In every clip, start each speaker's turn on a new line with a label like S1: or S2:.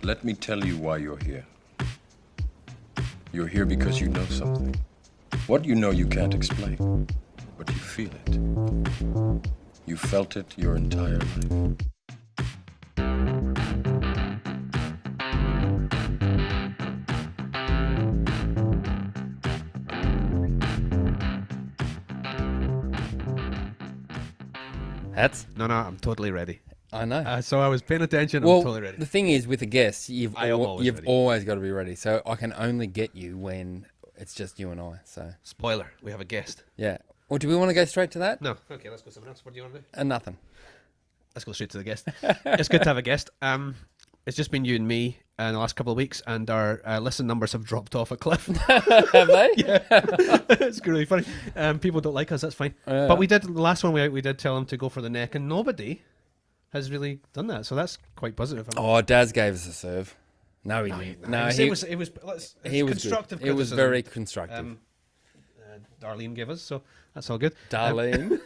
S1: Let me tell you why you're here. You're here because you know something. What you know you can't explain, but you feel it. You felt it your entire life.
S2: Hats?
S3: No, I'm totally ready.
S2: I know.
S3: So I was paying attention.
S2: Well,
S3: I'm totally ready.
S2: the thing is, with a guest, you've
S3: I am always ready.
S2: always got to be ready. So I can only get you when it's just you and I. So
S3: Spoiler: we have a guest.
S2: yeah. Or do we want to go straight to that?
S3: No. Okay, let's go something else. What do you want to do?
S2: Nothing.
S3: Let's go straight to the guest. It's good to have a guest. It's just been you and me in the last couple of weeks, and our listen numbers have dropped off a cliff.
S2: Have they?
S3: Yeah, it's really funny. People don't like us. That's fine. But we did the last one. We did tell them to go for the neck, and nobody has really done that. So that's quite positive.
S2: Oh, Daz gave us a serve. No, he didn't. No,
S3: it was constructive.
S2: Good. It was very constructive.
S3: Darlene gave us, so that's all good.
S2: Darlene.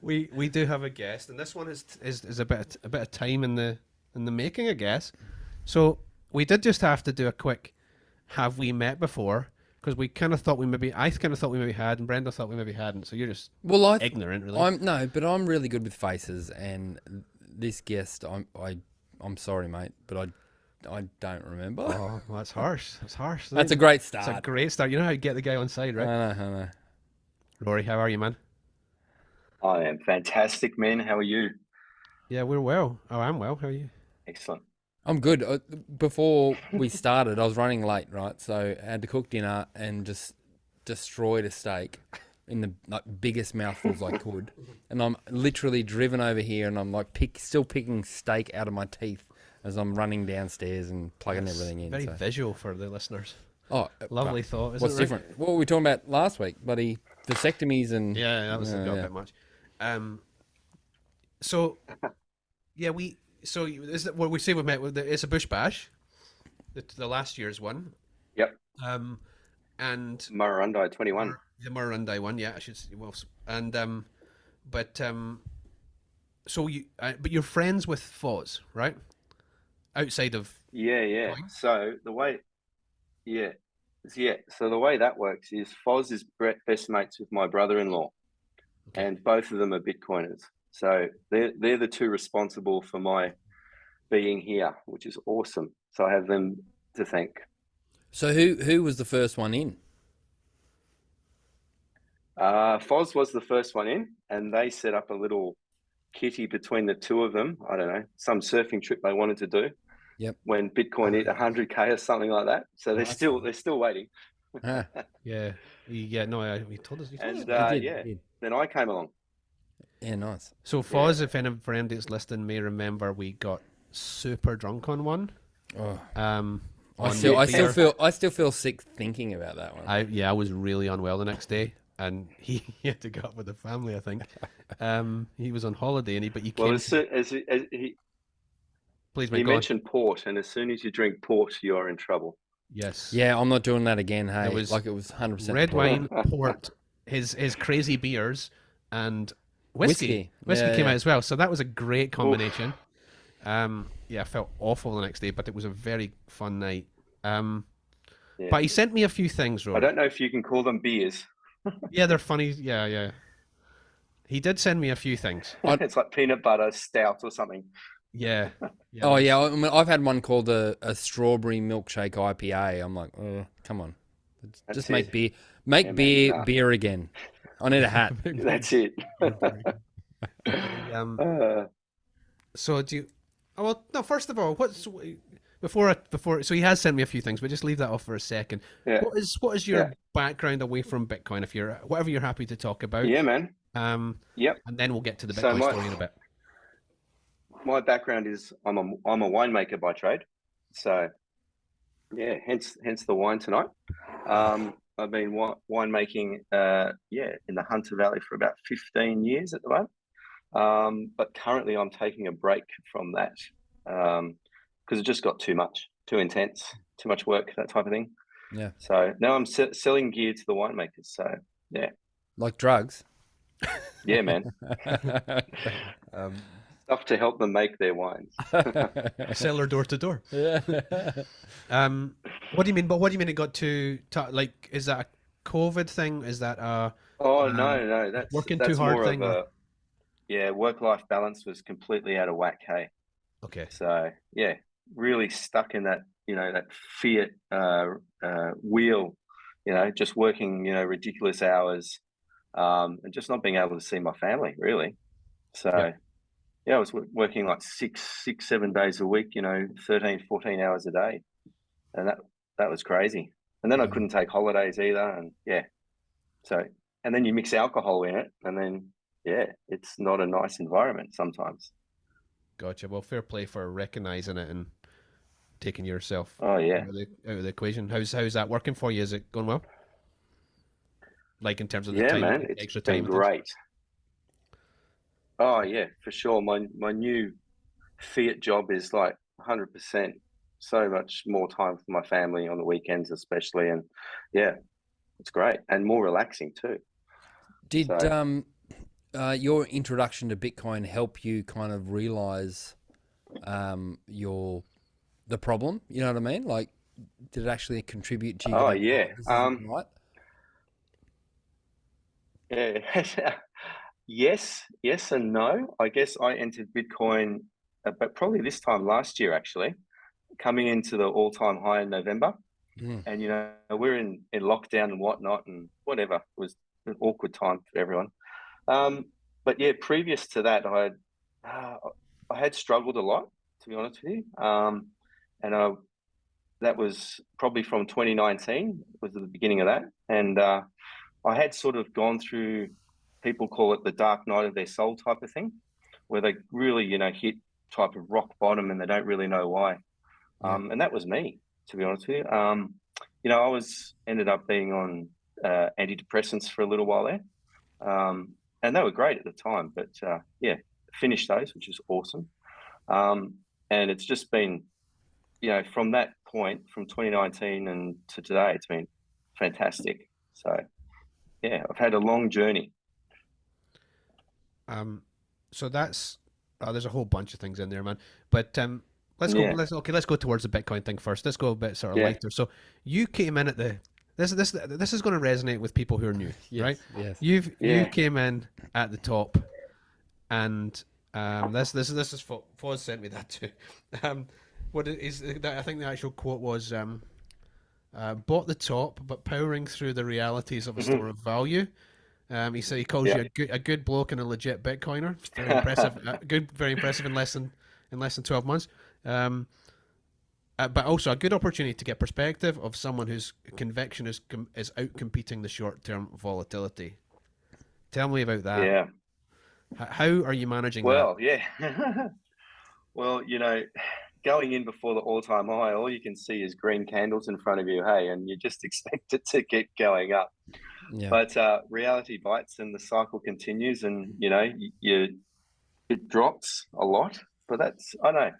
S3: We do have a guest, and this one is a bit of time in the making, I guess. So we did just have to do a quick have we met before, because I kind of thought we maybe had, and Brenda thought we maybe hadn't. So you're just ignorant, really.
S2: I'm really good with faces, and this guest, I'm sorry, mate, but I don't remember.
S3: Oh, well, that's harsh. That's harsh.
S2: That's a great start.
S3: It's a great start. You know how you get the guy on side, right?
S2: I know.
S3: Rory, how are you, man?
S4: I am fantastic, man. How are you?
S3: Yeah, we're well. Oh, I'm well. How are you?
S4: Excellent.
S2: I'm good. Before we started, I was running late, right? So I had to cook dinner and just destroyed a steak in the biggest mouthfuls I could. And I'm literally driven over here, and I'm like still picking steak out of my teeth as I'm running downstairs and plugging everything in.
S3: Very visual for the listeners.
S2: Oh,
S3: lovely thought.
S2: What's different? What were we talking about last week? Bloody vasectomies and
S3: that was a bit much. So is that what we say we met with? It's a bush bash, the last year's one.
S4: Yep.
S3: And
S4: Murrurundi 21.
S3: The Murrurundi one, yeah, I should say. Well, and so but you're friends with Foz, right? Outside of
S4: yeah.
S3: Bitcoin?
S4: So the way that works is Foz is best mates with my brother-in-law, and both of them are Bitcoiners. So they're the two responsible for my being here, which is awesome. So I have them to thank.
S2: So who was the first one in?
S4: Foz was the first one in, and they set up a little kitty between the two of them. I don't know, some surfing trip they wanted to do.
S2: Yep.
S4: When Bitcoin hit 100K or something like that. So they're still waiting.
S3: Yeah. He told us.
S4: Then I came along.
S2: Yeah, nice.
S3: So Foz, if any for anybody that's listening may remember, we got super drunk on one.
S2: Oh. I still feel sick thinking about that one.
S3: I was really unwell the next day, and he had to go up with the family. I think he was on holiday, he came.
S4: Well, he mentioned port, and as soon as you drink port, you are in trouble.
S3: Yes.
S2: Yeah, I'm not doing that again. Hey, it was 100%
S3: red wine, port, his crazy beers, and whiskey. Whiskey came out as well, so that was a great combination. I felt awful the next day, but it was a very fun night. But he sent me a few things, Rory.
S4: I don't know if you can call them beers.
S3: Yeah, they're funny. Yeah. He did send me a few things.
S4: It's like peanut butter stout or something.
S3: Yeah.
S2: Oh yeah, I mean, I've had one called a strawberry milkshake IPA. I'm like, oh, come on, just make beer, beer again. I need a hat.
S4: That's it.
S3: So do you? Oh, well, no. First of all, before? So he has sent me a few things, but just leave that off for a second.
S4: Yeah.
S3: What is your background away from Bitcoin? If you're whatever you're happy to talk about.
S4: Yeah, man.
S3: Yep. And then we'll get to the Bitcoin story in a bit.
S4: My background is I'm a winemaker by trade, so yeah, hence the wine tonight. I've been winemaking in the Hunter Valley for about 15 years at the moment, but currently I'm taking a break from that because it just got too intense, too much work, that type of thing.
S2: Yeah.
S4: So now I'm selling gear to the winemakers. So yeah,
S2: like drugs.
S4: Yeah, man. stuff to help them make their wines.
S3: Seller door to door.
S2: Yeah.
S3: What do you mean? But what do you mean it got like? Is that a COVID thing? Is that
S4: Oh no,
S3: working
S4: that's
S3: too hard
S4: more
S3: thing?
S4: of a work-life balance was completely out of whack. Hey,
S3: Okay.
S4: so yeah, really stuck in that that fiat wheel, just working ridiculous hours, and just not being able to see my family really. So
S3: Yeah.
S4: yeah, I was working like 7 days a week, 13, 14 hours a day, and that was crazy. And then I couldn't take holidays either, and so and then you mix alcohol in it, and then it's not a nice environment sometimes.
S3: Gotcha. Well, fair play for recognizing it and taking yourself
S4: Oh yeah,
S3: out of the equation. How's that working for you? Is it going well? Like in terms of the
S4: yeah,
S3: time,
S4: man, it's
S3: extra
S4: been
S3: time and things?
S4: great. Oh yeah, for sure. My new Fiat job is like 100%. So much more time for my family on the weekends, especially, and yeah, it's great and more relaxing too.
S2: Did
S4: So
S2: your introduction to Bitcoin help you kind of realize the problem? You know what I mean? Like, did it actually contribute to you
S4: oh
S2: going,
S4: yeah,
S2: oh, this isn't right?
S4: yeah. Yes and no. I guess I entered Bitcoin, but probably this time last year actually, coming into the all-time high in November.
S2: Mm.
S4: And we're in lockdown and whatnot, and whatever, it was an awkward time for everyone. But yeah, previous to that, I had struggled a lot, to be honest with you. And that was probably from 2019 was the beginning of that, and I had sort of gone through, people call it the dark night of their soul type of thing, where they really hit type of rock bottom and they don't really know why.
S3: Yeah.
S4: And that was me, to be honest with you. I ended up being on antidepressants for a little while there, and they were great at the time. But finished those, which is awesome. And it's just been, from that point, from 2019 and to today, it's been fantastic. So yeah, I've had a long journey.
S3: So that's there's a whole bunch of things in there, man. But let's go.
S4: Yeah,
S3: Let's go towards the Bitcoin thing first. Let's go a bit sort of
S4: yeah,
S3: lighter. So you came in at the this is going to resonate with people who are new,
S2: Yes,
S3: right?
S2: yes.
S3: You
S4: yeah.
S3: came in at the top, and this is Foz sent me that too. What it is that I think the actual quote was bought the top, but powering through the realities of a store of value. He said he calls
S4: Yeah.
S3: you a good bloke and a legit Bitcoiner. Very impressive. Very impressive in less than 12 months. But also a good opportunity to get perspective of someone whose conviction is out competing the short term volatility. Tell me about that.
S4: Yeah.
S3: How are you managing that?
S4: Well, yeah. Well, going in before the all-time high, all you can see is green candles in front of you, hey, and you just expect it to keep going up.
S2: Yeah.
S4: But reality bites and the cycle continues, and it drops a lot. But I know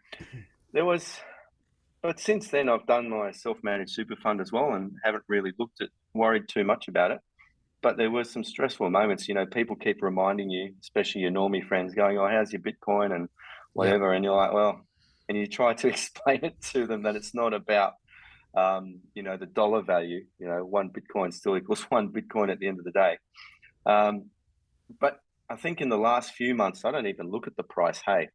S4: but since then I've done my self-managed super fund as well, and haven't really worried too much about it. But there were some stressful moments. People keep reminding you, especially your normie friends, going, "Oh, how's your Bitcoin?" and whatever, and you're like, "Well," and you try to explain it to them that it's not about the dollar value. One Bitcoin still equals one Bitcoin at the end of the day. But I think in the last few months, I don't even look at the price. Hey,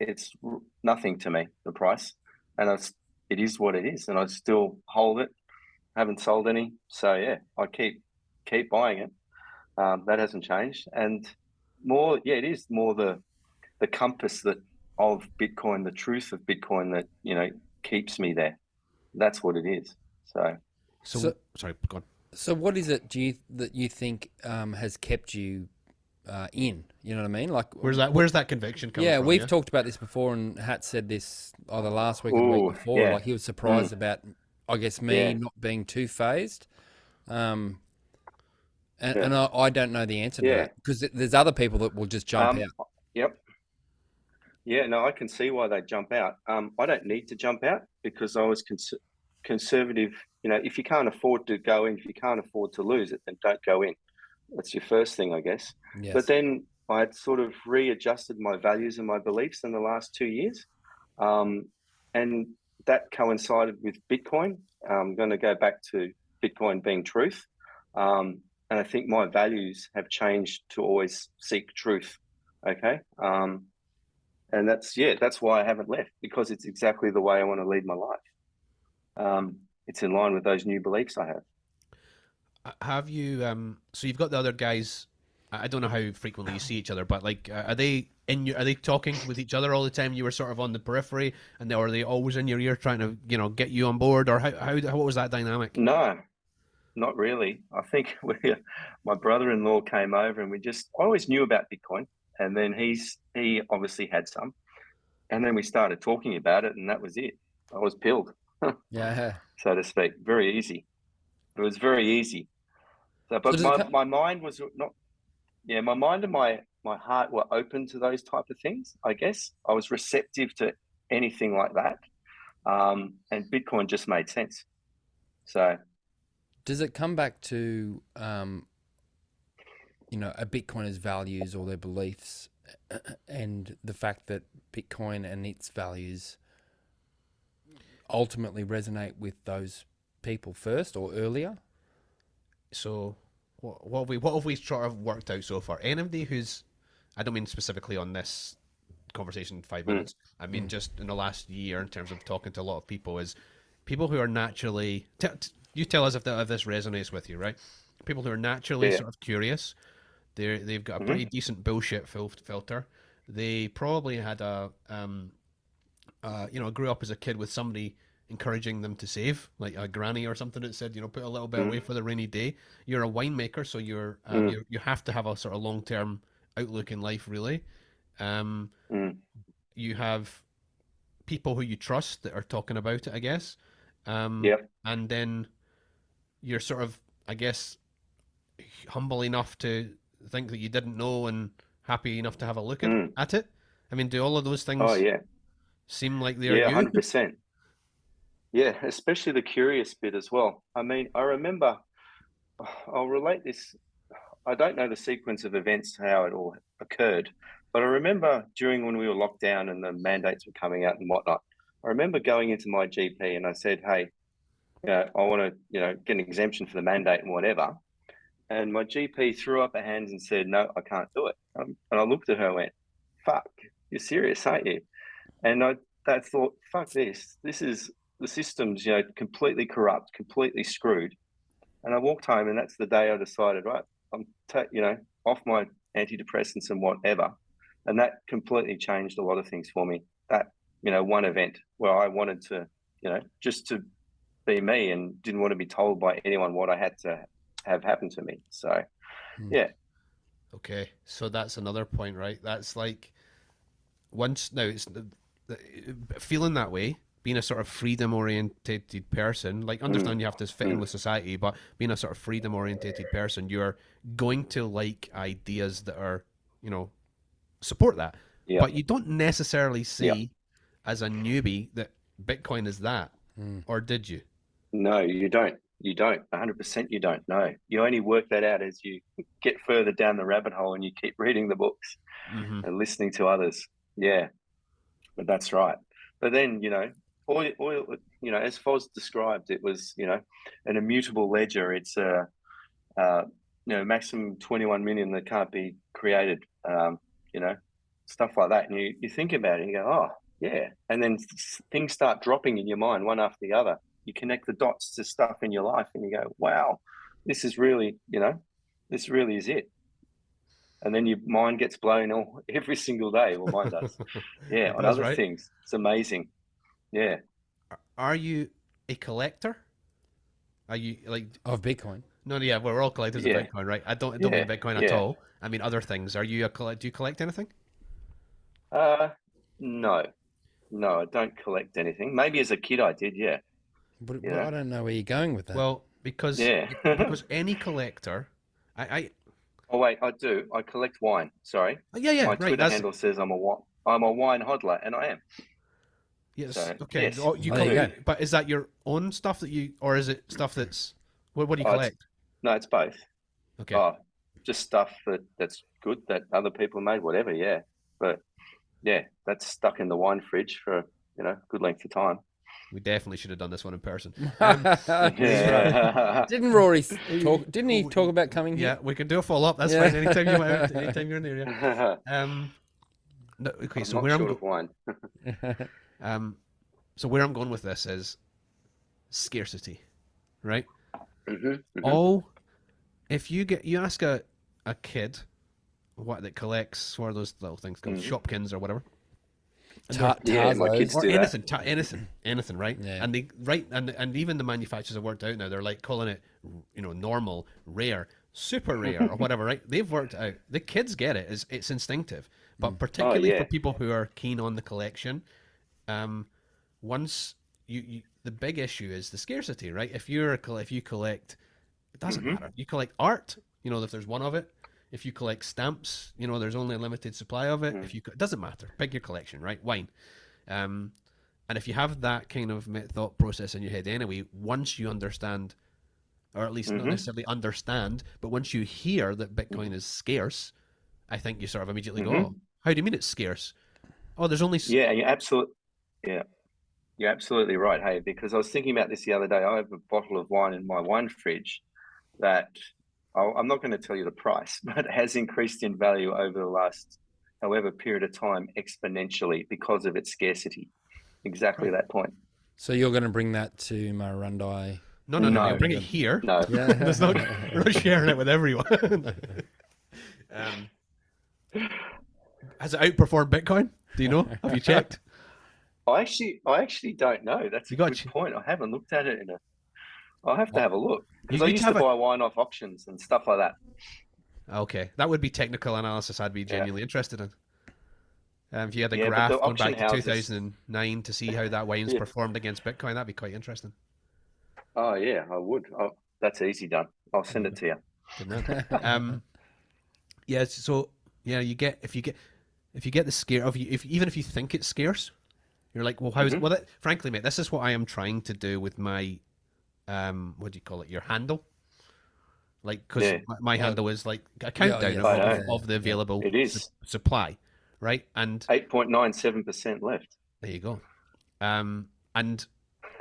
S4: it's nothing to me, the price, and it is what it is, and I still hold it. Haven't sold any, so yeah, I keep buying it. That hasn't changed, and it is more the compass of Bitcoin, the truth of Bitcoin that keeps me there. That's what it is. So
S3: Sorry, go on.
S2: So what is it that you think has kept you in? You know what I mean? Like,
S3: Where's that conviction coming
S2: yeah,
S3: from?
S2: we've talked about this before, and Hat said this either last week or the
S4: Ooh,
S2: week before.
S4: yeah.
S2: Like, he was surprised about, I guess, me
S4: Yeah.
S2: not being too phased. And
S4: Yeah.
S2: I don't know the answer to
S4: Yeah.
S2: that, because there's other people that will just jump out.
S4: Yep. Yeah, no, I can see why they jump out. I don't need to jump out because I was conservative. If you can't afford to go in, if you can't afford to lose it, then don't go in. That's your first thing, I guess.
S2: Yes.
S4: But then I had sort of readjusted my values and my beliefs in the last 2 years. And that coincided with Bitcoin. I'm going to go back to Bitcoin being truth. And I think my values have changed to always seek truth. Okay. And that's why I haven't left, because it's exactly the way I want to lead my life. It's in line with those new beliefs I have.
S3: Have you? So you've got the other guys. I don't know how frequently you see each other, but like, are they in your? Are they talking with each other all the time? You were sort of on the periphery, and are they always in your ear trying to, get you on board, or how what was that dynamic?
S4: No, not really. I think my brother-in-law came over, and I always knew about Bitcoin, and then he obviously had some, and then we started talking about it, and that was it. I was pilled,
S2: Yeah.
S4: so to speak. Very easy. It was very easy. So, but my mind was not. Yeah, my mind and my heart were open to those type of things. I guess I was receptive to anything like that, and Bitcoin just made sense. So,
S2: does it come back to a Bitcoiner's values or their beliefs, and the fact that Bitcoin and its values ultimately resonate with those people first or earlier?
S3: So what have we sort of worked out so far? Anybody who's, I don't mean specifically on this conversation in 5 minutes, I mean just in the last year, in terms of talking to a lot of people, is people who are naturally, you tell us if this resonates with you, right? People who are naturally sort of curious, they've got a pretty decent bullshit filter. They probably had grew up as a kid with somebody encouraging them to save, like a granny or something that said, put a little bit away for the rainy day. You're a winemaker, so you have to have a sort of long-term outlook in life, really. You have people who you trust that are talking about it, I guess. And then you're sort of, I guess, humble enough to think that you didn't know and happy enough to have a look at it. I mean, do all of those things seem like they're you?
S4: 100%. Yeah, especially the curious bit as well. I mean, I remember, I'll relate this. I don't know the sequence of events, how it all occurred, but I remember during when we were locked down and the mandates were coming out and whatnot, I remember going into my GP and I said, hey, I want to, get an exemption for the mandate and whatever. And my GP threw up her hands and said, no, I can't do it. And I looked at her and went, fuck, you're serious, aren't you? And I thought, fuck this. This is, the system's, completely corrupt, completely screwed. And I walked home, and that's the day I decided, right, I'm, off my antidepressants and whatever. And that completely changed a lot of things for me. That, one event where I wanted to, just to be me and didn't want to be told by anyone what I had to have happened to me. So, yeah.
S3: Okay, so that's another point, right? That's like, it's feeling that way, being a sort of freedom-orientated person, like, understand you have to fit in with society, but being a sort of freedom-orientated person, you're going to like ideas that are, support that.
S4: Yeah.
S3: But you don't necessarily see as a newbie that Bitcoin is that, or did you?
S4: No, you don't. You don't. 100% you don't. No. You only work that out as you get further down the rabbit hole and you keep reading the books and listening to others. Yeah. But that's right. But then, oil, as Foz described, it was, an immutable ledger. It's maximum 21 million that can't be created, stuff like that. And you think about it and you go, oh, yeah. And then things start dropping in your mind one after the other. You connect the dots to stuff in your life and you go, wow, this is really, this really is it. And then your mind gets blown every single day. Well, mine does. Yeah, on other things. It's amazing. Yeah.
S3: Are you a collector? Are you like
S2: of Bitcoin?
S3: No, yeah, we're all collectors of Bitcoin, right? I don't mean Bitcoin at all. I mean other things. Are you do you collect anything?
S4: No, I don't collect anything. Maybe as a kid I did, yeah.
S2: But I don't know where you're going with that.
S3: Well, because any collector,
S4: Oh wait, I do. I collect wine. Sorry.
S3: Yeah.
S4: My Twitter handle says I'm a wine hodler, and I am.
S3: Yes.
S4: So,
S3: okay.
S4: Yes.
S3: Oh, you collect, but is that your own stuff that you, or is it stuff that's what do you collect?
S4: No, it's both.
S3: Okay.
S4: Just stuff that's good that other people made, whatever. Yeah, but yeah, that's stuck in the wine fridge for a good length of time.
S3: We definitely should have done this one in person.
S4: Yeah.
S2: Didn't Rory talk? Didn't he talk about coming
S3: Yeah,
S2: here?
S3: we can do a follow up. That's
S2: Yeah.
S3: fine. Anytime you're in the area. No, okay,
S4: I'm
S3: so
S4: not
S3: where
S4: short
S3: I'm
S4: of wine.
S3: so where I'm going with this is scarcity, right?
S4: Mm-hmm.
S3: If you ask a kid what that collects, what are those little things called, Shopkins or whatever,
S4: Yeah, my kids
S3: or
S4: do that.
S3: anything, right?
S2: Yeah.
S3: And and even the manufacturers have worked out now. They're like calling it, normal, rare, super rare, or whatever, right? They've worked out. The kids get it. It's instinctive, but particularly
S4: yeah.
S3: for people who are keen on the collection, once the big issue is the scarcity, right? If you collect, it doesn't matter. You collect art, if there's one of it. If you collect stamps, there's only a limited supply of it. It doesn't matter. Pick your collection, right? Wine. And if you have that kind of thought process in your head anyway, once you understand, or at least not necessarily understand, but once you hear that Bitcoin is scarce, I think you sort of immediately go, oh, how do you mean it's scarce? Oh, there's only...
S4: Yeah, you're absolutely right. Hey, because I was thinking about this the other day. I have a bottle of wine in my wine fridge that I'm not going to tell you the price, but has increased in value over the last however period of time exponentially because of its scarcity. Exactly that point.
S2: So you're going to bring that to Marundai?
S3: No. You bring it here.
S4: No.
S2: Yeah.
S3: We're not sharing it with everyone. Has it outperformed Bitcoin? Do you know? Have you checked?
S4: I actually don't know. That's a good point. I haven't looked at it I'll have to have a look. Because I used to buy wine off auctions and stuff like that.
S3: Okay. That would be technical analysis I'd be genuinely interested in. If you had a graph going back to 2009 to see how that wine's performed against Bitcoin, that'd be quite interesting.
S4: Oh, yeah, I would. That's easy done. I'll send it to you.
S3: Good man. Yeah, so, if you get the scare of even if you think it's scarce, you're like, well, how's it? Well, frankly, mate, this is what I am trying to do with my what do you call it? Your handle, like, because my handle is like a countdown of the available supply, right? And
S4: 8.97% left.
S3: There you go. And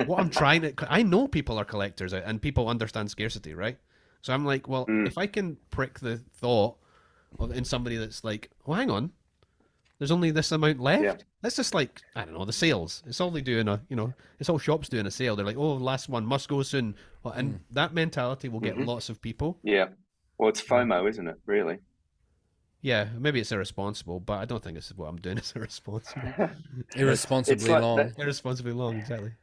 S3: what I'm trying to, I know people are collectors and people understand scarcity, right? So I'm like, well, if I can prick the thought in somebody that's like, well, hang on, there's only this amount left. Yeah. That's just like, I don't know, the sales. It's all they do it's all shops doing a sale. They're like, oh, last one must go soon. Well, and that mentality will get lots of people.
S4: Yeah. Well, it's FOMO, isn't it? Really?
S3: Yeah, maybe it's irresponsible, but I don't think it's what I'm doing is irresponsible.
S2: Irresponsibly long.
S3: Irresponsibly long, exactly.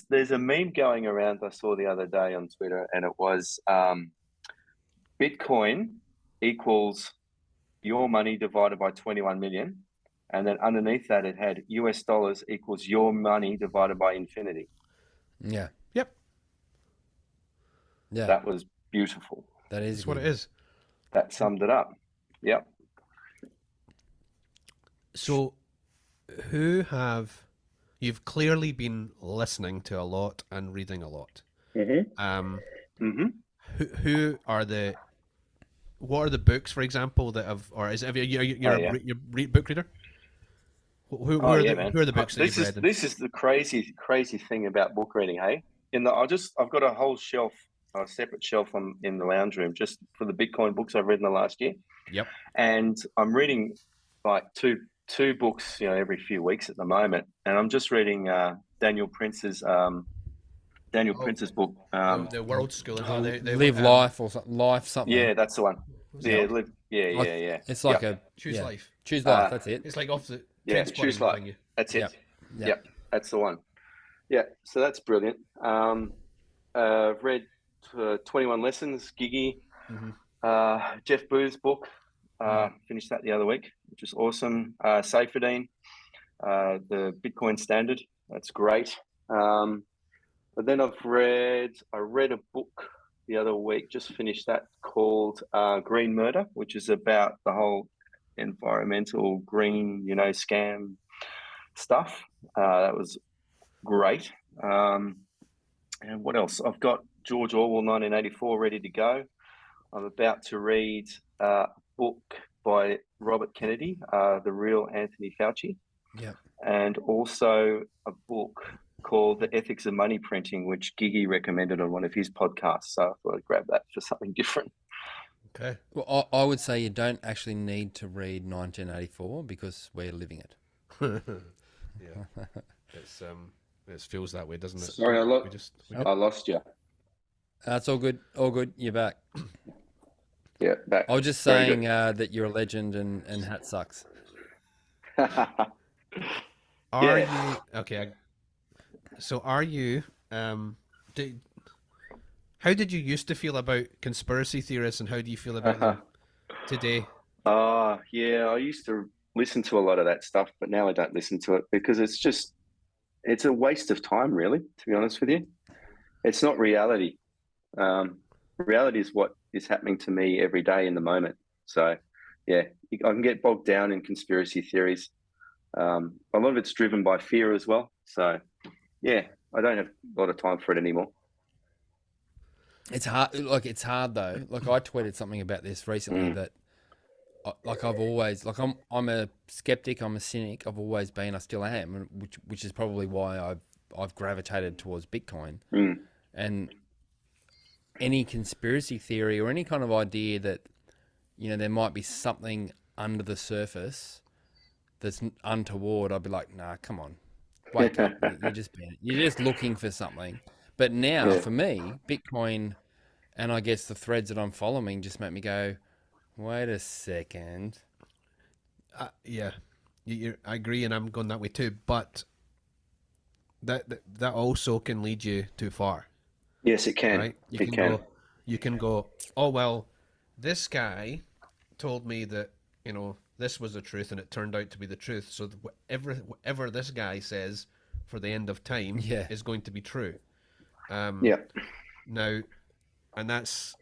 S4: There's a meme going around I saw the other day on Twitter, and it was Bitcoin equals your money divided by 21 million. And then underneath that, it had US dollars equals your money divided by infinity.
S2: Yeah.
S3: Yep.
S2: Yeah.
S4: That was beautiful.
S3: That's what it is.
S4: That summed it up. Yep.
S3: So, you've clearly been listening to a lot and reading a lot. What are the books, for example, that have, or is you're a book reader? Who are the books that you've read?
S4: This is the crazy thing about book reading. Hey, I've got a whole shelf, a separate shelf in the lounge room just for the Bitcoin books I've read in the last year.
S3: Yep.
S4: And I'm reading like two books, every few weeks at the moment, and I'm just reading Daniel Prince's book.
S3: The World School.
S2: Live Life or something.
S4: Yeah, that's the one. Yeah, live. Yeah.
S2: It's like
S3: Choose Life.
S2: Choose Life. That's it.
S3: It's like off the
S4: Choose Life. That's it. Yep, that's the one. Yeah, so that's brilliant. I've read 21 Lessons, Gigi, Jeff Booth's book. Finished that the other week, which is awesome. Safedine, the Bitcoin Standard. That's great. But then I read a book the other week, just finished that, called Green Murder, which is about the whole environmental green, scam stuff. That was great. And what else? I've got George Orwell 1984 ready to go. I'm about to read a book by Robert Kennedy, The Real Anthony Fauci,
S2: Yep.
S4: and also a book called The Ethics of Money Printing, which Gigi recommended on one of his podcasts. So I thought I'd grab that for something different.
S3: Okay.
S2: Well, I would say you don't actually need to read 1984 because we're living it.
S3: Yeah. It's it feels that way, doesn't it?
S4: Sorry, I
S3: I
S4: lost you.
S2: That's all good. All good. You're back.
S4: Yeah, back.
S2: I was just
S4: Very
S2: saying
S4: good.
S2: that you're a legend and hat sucks.
S3: Are
S4: Yeah.
S3: you okay? So are you? Do, how did you used to feel about conspiracy theorists, and how do you feel about them today?
S4: Yeah, I used to listen to a lot of that stuff, but now I don't listen to it because it's a waste of time, really, to be honest with you. It's not reality. Reality is what is happening to me every day in the moment. So, yeah, I can get bogged down in conspiracy theories. A lot of it's driven by fear as well. So, yeah, I don't have a lot of time for it anymore.
S2: It's hard. Like it's hard though. Like I tweeted something about this recently that, like I've always I'm a skeptic. I'm a cynic. I've always been. I still am. Which is probably why I've gravitated towards Bitcoin. And any conspiracy theory or any kind of idea that there might be something under the surface that's untoward, I'd be like, nah, come on, wake up. You're just looking for something. But now, for me, Bitcoin and I guess the threads that I'm following just make me go, wait a second.
S3: Yeah, I agree, and I'm going that way too. But that also can lead you too far.
S4: Yes, it can.
S3: Right? You can go. Oh well, this guy told me that this was the truth, and it turned out to be the truth. So whatever this guy says for the end of time is going to be true.
S4: Yeah.
S3: Now, and that's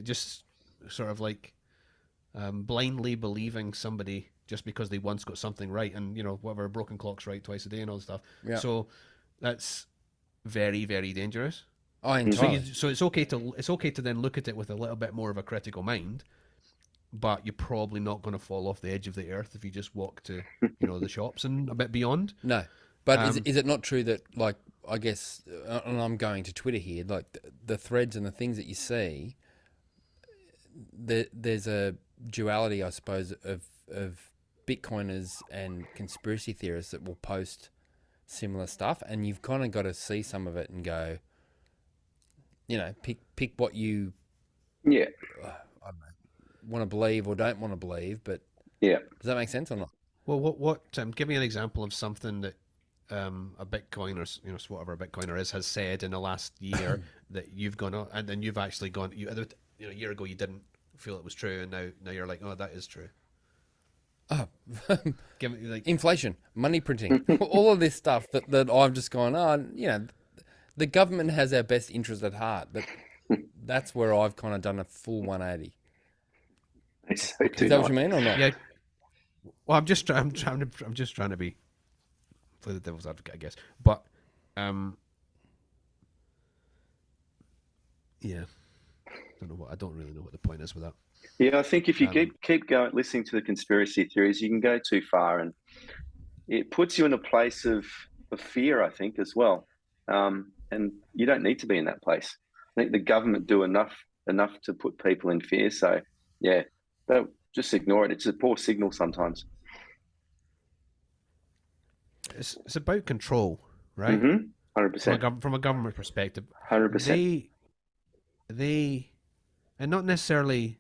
S3: just sort of like blindly believing somebody just because they once got something right, and whatever, broken clock's right twice a day and all that stuff.
S2: Yeah.
S3: So that's very, very dangerous.
S2: Oh, entirely.
S3: So it's okay to then look at it with a little bit more of a critical mind, but you're probably not going to fall off the edge of the earth if you just walk to the shops and a bit beyond.
S2: No, but is it not true that, like, I guess, and I'm going to Twitter here, like the threads and the things that you see, there's a duality, I suppose, of Bitcoiners and conspiracy theorists that will post similar stuff, and you've kind of got to see some of it and go, pick what you I don't know, want to believe or don't want to believe. But does that make sense or not?
S3: Well, what give me an example of something that a Bitcoiner, whatever a Bitcoiner has said in the last year that you've gone on, and then you've actually gone, a year ago you didn't feel it was true, and now you're like, oh, that is true.
S2: Oh,
S3: Give me like
S2: inflation, money printing, all of this stuff that I've just gone, the government has our best interest at heart, but that's where I've kind of done a full 180. Is that what you mean or not?
S3: Yeah. Well, I'm just trying to be play the devil's advocate, I guess. But yeah, I don't really know what the point is with that.
S4: Yeah, I think if you keep going listening to the conspiracy theories, you can go too far, and it puts you in a place of fear, I think, as well. And you don't need to be in that place. I think the government do enough to put people in fear. So yeah, don't just ignore it. It's a poor signal sometimes.
S3: It's about control, right?
S4: 100%.
S3: From a government perspective,
S4: 100%.
S3: They, and not necessarily.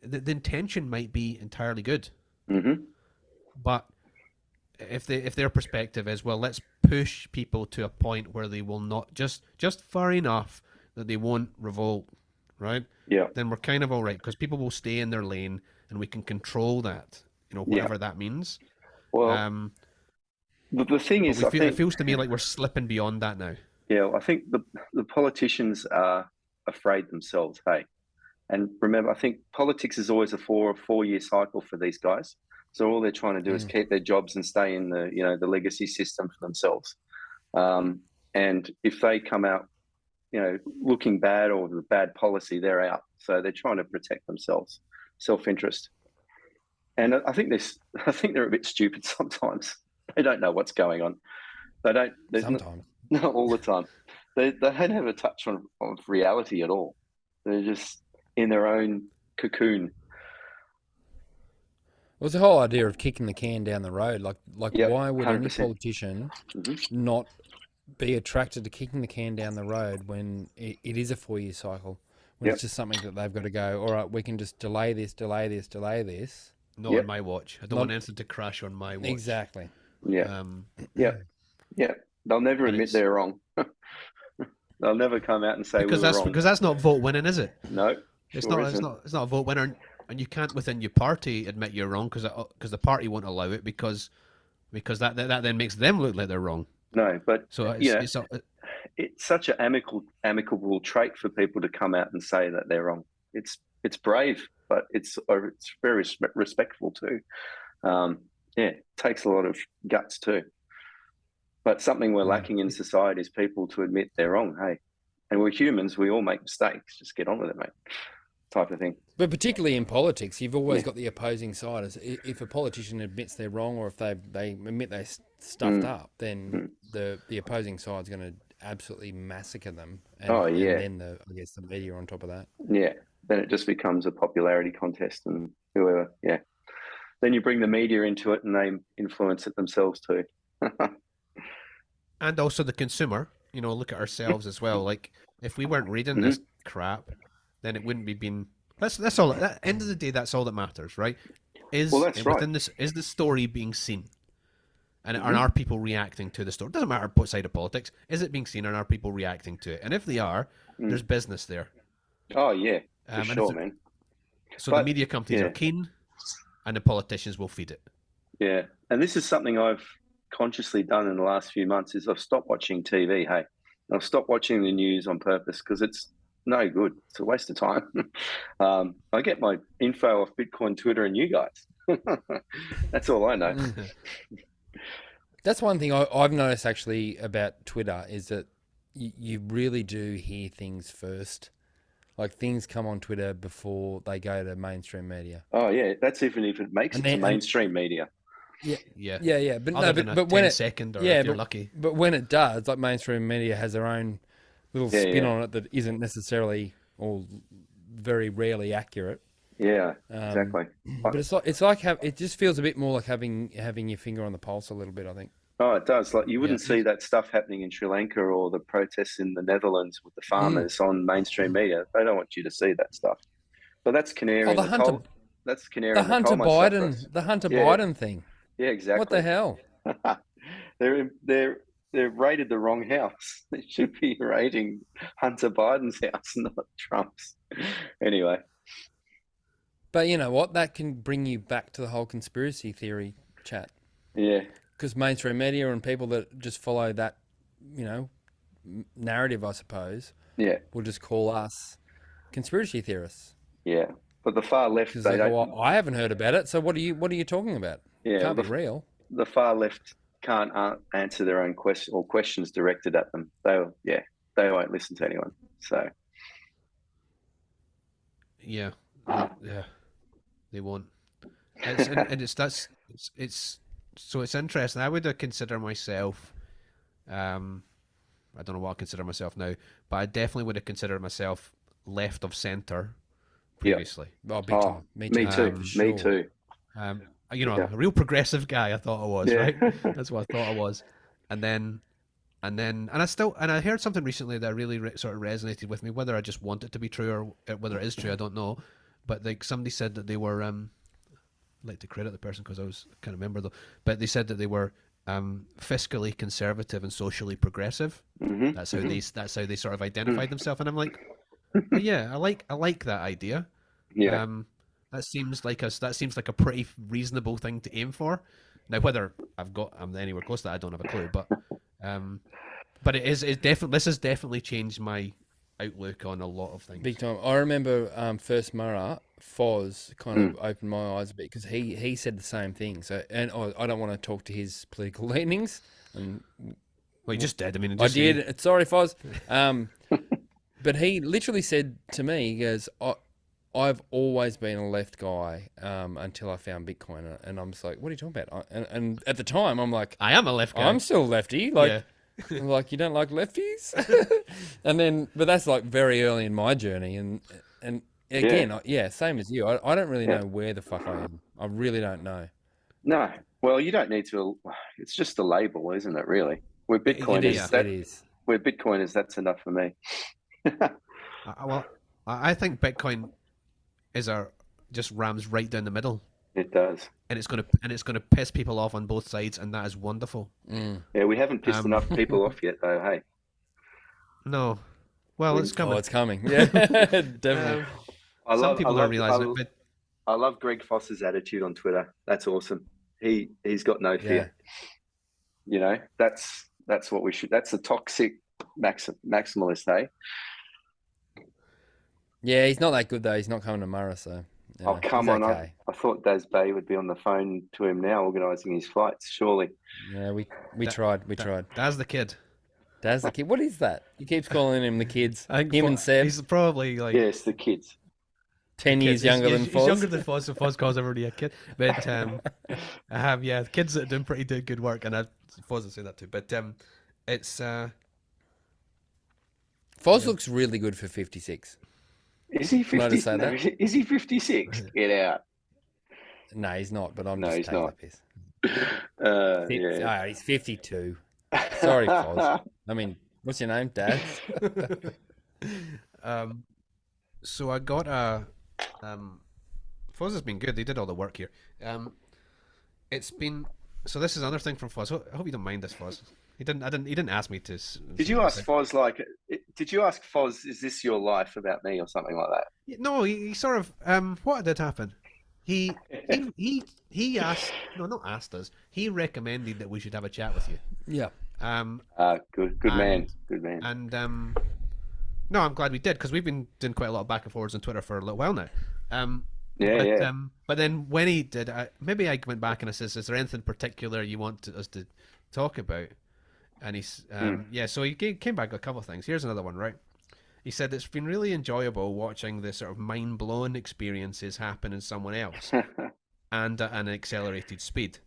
S3: The intention might be entirely good, but if their perspective is, well, let's push people to a point where they will not just far enough that they won't revolt, right?
S4: Yeah.
S3: Then we're kind of all right, because people will stay in their lane and we can control that, whatever that means.
S4: Well, the thing is,
S3: it feels to me like we're slipping beyond that now.
S4: Yeah, I think the politicians are afraid themselves, hey? And remember, I think politics is always a 4-year cycle for these guys. So all they're trying to do is keep their jobs and stay in the legacy system for themselves. And if they come out looking bad or the bad policy, they're out. So they're trying to protect themselves, self-interest. And I think they're a bit stupid sometimes. They don't know what's going on. They don't.
S2: Sometimes.
S4: Not all the time. They don't have a touch of reality at all. They're just in their own cocoon.
S2: Well, it's the whole idea of kicking the can down the road. Like
S4: Yep,
S2: why would any
S4: 100%.
S2: politician not be attracted to kicking the can down the road when it is a 4-year cycle? When it's just something that they've got to go, all right, we can just delay this.
S3: Not on my watch. I don't want anything to crash on my watch.
S2: Exactly.
S4: Yeah. Yeah. They'll never admit they're wrong. They'll never come out and say we were wrong.
S3: Because that's not vote winning, is it?
S4: No.
S3: It's
S4: sure
S3: not.
S4: isn't.
S3: It's not a vote winner, and you can't within your party admit you're wrong because the party won't allow it because that then makes them look like they're wrong.
S4: No, but
S3: So
S4: it's such an amicable trait for people to come out and say that they're wrong. It's brave, but it's very respectful too. It takes a lot of guts too. But something we're lacking in society is people to admit they're wrong. Hey, and we're humans. We all make mistakes. Just get on with it, mate. Type of thing.
S2: But particularly in politics, you've always got the opposing side. If a politician admits they're wrong, or if they admit they stuffed up, then the opposing side's going to absolutely massacre them. And, and then I guess the media on top of that.
S4: Yeah. Then it just becomes a popularity contest, and whoever. Yeah. Then you bring the media into it, and they influence it themselves too.
S3: And also the consumer, look at ourselves as well. Like if we weren't reading this crap, then it wouldn't be being. That's all. At the end of the day, that's all that matters, right? Within this is the story being seen, and are people reacting to the story? It doesn't matter what side of politics. Is it being seen, and are people reacting to it? And if they are, there's business there.
S4: Oh yeah, for sure, man.
S3: So the media companies are keen, and the politicians will feed it.
S4: Yeah, and this is something I've consciously done in the last few months is I've stopped watching TV. Hey, I've stopped watching the news on purpose because it's no good. It's a waste of time. I get my info off Bitcoin, Twitter, and you guys. That's all I know.
S2: That's one thing I've noticed actually about Twitter is that you really do hear things first. Like things come on Twitter before they go to mainstream media.
S4: Oh yeah, that's even if it makes it to mainstream media.
S2: Yeah. But
S3: but when if you're lucky.
S2: But when it does, like mainstream media has their own little spin on it that isn't necessarily or very rarely accurate.
S4: Yeah, exactly.
S2: But it's like it just feels a bit more like having your finger on the pulse a little bit, I think.
S4: Oh, it does. Like you wouldn't see that stuff happening in Sri Lanka or the protests in the Netherlands with the farmers on mainstream media. They don't want you to see that stuff. But that's canary in the coal. That's canary in the coal.
S2: The Hunter Biden thing.
S4: Yeah, exactly.
S2: What the hell?
S4: They've raided the wrong house. They should be raiding Hunter Biden's house, not Trump's. Anyway.
S2: But you know what? That can bring you back to the whole conspiracy theory chat.
S4: Yeah.
S2: Because mainstream media and people that just follow that, narrative, I suppose, will just call us conspiracy theorists.
S4: Yeah. But the far left,
S2: they don't. Well, I haven't heard about it. So what are you talking about?
S4: Yeah,
S2: it can't be real.
S4: The far left can't answer their own questions directed at them. They won't listen to anyone. So.
S3: Yeah, they won't. So it's interesting. I would consider myself. I don't know what I consider myself now, but I definitely would have considered myself left of center previously.
S2: Well, big time. Me too.
S4: Me too.
S3: A real progressive guy. I thought I was right. That's what I thought I was, and I heard something recently that really sort of resonated with me. Whether I just want it to be true or whether it is true, I don't know. But like somebody said that they were. I'd like to credit the person because I can't remember though. But they said that they were fiscally conservative and socially progressive. Mm-hmm. That's how they sort of identified themselves. And I'm like, yeah, I like that idea.
S4: Yeah.
S3: That seems like a pretty reasonable thing to aim for. Now, whether I'm anywhere close to that, I don't have a clue. But this has definitely changed my outlook on a lot of things.
S2: Big time. I remember first Murrah, Foz kind of opened my eyes a bit because he said the same thing. So, and I don't want to talk to his political leanings. And
S3: well, you just did. I mean,
S2: I did. Sorry, Foz. But he literally said to me, he goes, I've always been a left guy until I found Bitcoin. And I'm just like, what are you talking about? And at the time, I'm like,
S3: I am a left guy.
S2: I'm still lefty. Like,
S3: Yeah.
S2: I'm like, you don't like lefties? And then, but that's like very early in my journey. And again, same as you. I don't really know where the fuck I am. I really don't know.
S4: No. Well, you don't need to. It's just a label, isn't it, really? Where Bitcoin
S2: It is.
S4: Where Bitcoin is, that's enough for me.
S3: Well, I think Bitcoin just rams right down the middle.
S4: It does.
S3: And it's gonna piss people off on both sides, and that is wonderful.
S4: Yeah, we haven't pissed enough people off yet, though. Hey.
S3: No. Well, it's coming.
S2: Oh, it's coming. Yeah, definitely.
S3: Some people don't realize it, but
S4: I love Greg Foss's attitude on Twitter. That's awesome. He's got no fear. Yeah. You know, that's what we should. That's a toxic maximalist, hey.
S2: Yeah, he's not that good though. He's not coming to Murrah, so.
S4: Oh, come on.
S2: Okay.
S4: I thought Daz Bay would be on the phone to him now, organising his flights, surely.
S2: Yeah, we tried.
S3: Daz the kid.
S2: Daz the kid. What is that? He keeps calling him the kids.
S3: I think
S2: Him and Seb.
S3: He's probably like...
S4: Yes, the kids.
S2: 10 years younger than Foz.
S3: He's younger than Foz, so Foz calls everybody a kid. But I have, kids that are doing pretty good work, and Foz will say that too. But it's...
S2: Foz looks really good for 56.
S4: Is he 50?
S2: Say
S4: no,
S2: that?
S4: is he 56? Get out.
S2: No, he's not, but I'm
S4: No,
S2: just
S4: he's
S2: taking
S4: not.
S2: the piss. Oh, he's 52. Sorry, Foz. I mean, what's your name, Dad?
S3: So I got a... Foz has been good. They did all the work here. It's been... So this is another thing from Foz. I hope you don't mind this, Foz. He didn't ask me to...
S4: Did you ask Foz, did you ask Foz, is this your life about me or something like that?
S3: No, he sort of... what did happen? He asked... No, not asked us. He recommended that we should have a chat with you.
S2: Yeah.
S4: Good man. Good man.
S3: And no, I'm glad we did, because we've been doing quite a lot of back and forwards on Twitter for a little while now. But then when he did, maybe I went back and I says, "Is there anything particular you want us to talk about?" And he's so he came back with a couple of things. Here's another one, right? He said it's been really enjoyable watching the sort of mind-blowing experiences happen in someone else, and at an accelerated speed.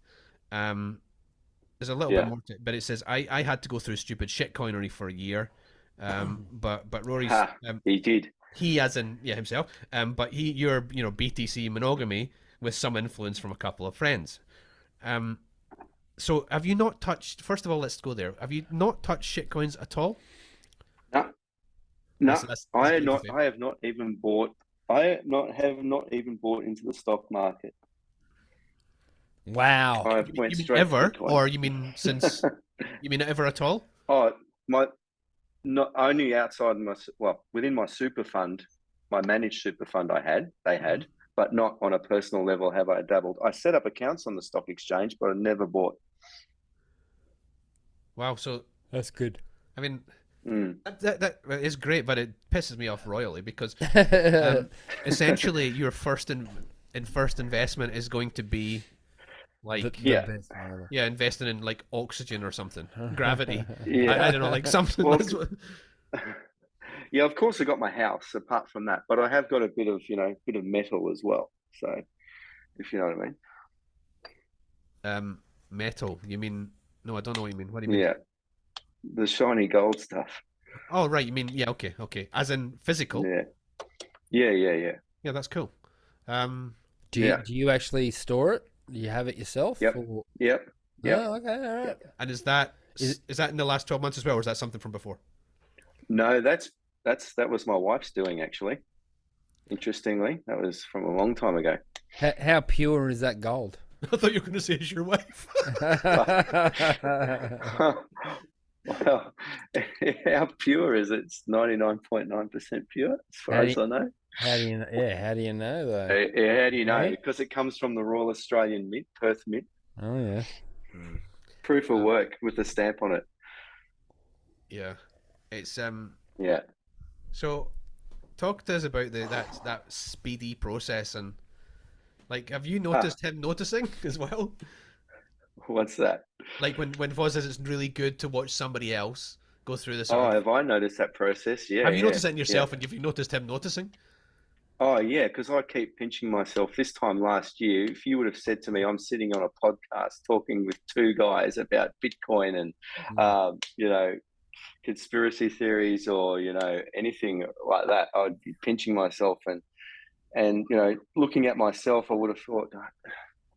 S3: There's a little bit more to it, but it says I had to go through stupid shitcoinery for a year, but Rory's
S4: he did.
S3: He as in himself, but your BTC monogamy with some influence from a couple of friends. So have you not touched? First of all, let's go there. Have you not touched shitcoins at all?
S4: No, I have not even bought. I have not even bought into the stock market.
S2: Wow.
S4: I
S3: You mean ever, or you mean since? You mean ever at all?
S4: Oh, not only outside within my super fund, my managed super fund they had, but not on a personal level have I dabbled. I set up accounts on the stock exchange, but I never bought.
S3: Wow, so
S2: That's good.
S3: I mean, that is great, but it pisses me off royally because essentially your first investment is going to be like investing in like oxygen or something, gravity. I don't know, like something.
S4: Well, yeah, of course I got my house. Apart from that, but I have got a bit of metal as well. So, if you know what I mean.
S3: Metal? You mean? No, I don't know what you mean. What do you mean?
S4: Yeah, the shiny gold stuff.
S3: Oh, right. You mean okay. As in physical?
S4: Yeah.
S3: Yeah, that's cool.
S2: Do you actually store it? Do you have it yourself?
S4: Yep.
S2: Or...
S4: Yep.
S2: Oh, okay, all right.
S3: And is that in the last 12 months as well, or is that something from before?
S4: No, that was my wife's doing actually. Interestingly, that was from a long time ago.
S2: How pure is that gold?
S3: I thought you were going to say it's your wife.
S4: Well, how pure is it? It's 99.9% pure, as far as I know.
S2: How do you know? Yeah, how do you know though?
S4: How do you know? Because it comes from the Royal Australian Mint, Perth Mint.
S2: Oh yeah.
S4: Proof of work with the stamp on it.
S3: Yeah, it's
S4: Yeah.
S3: So, talk to us about that speedy process, and like, have you noticed him noticing as well?
S4: What's that?
S3: Like when Voz says it's really good to watch somebody else go through the
S4: Oh,
S3: sort of.
S4: have I noticed that process? Yeah,
S3: Have you
S4: yeah,
S3: noticed it in
S4: yeah.
S3: yourself, and have you noticed him noticing?
S4: Oh, yeah, because I keep pinching myself. This time last year, if you would have said to me, I'm sitting on a podcast talking with two guys about Bitcoin and, you know, conspiracy theories or, you know, anything like that, I'd be pinching myself and you know, looking at myself, I would have thought,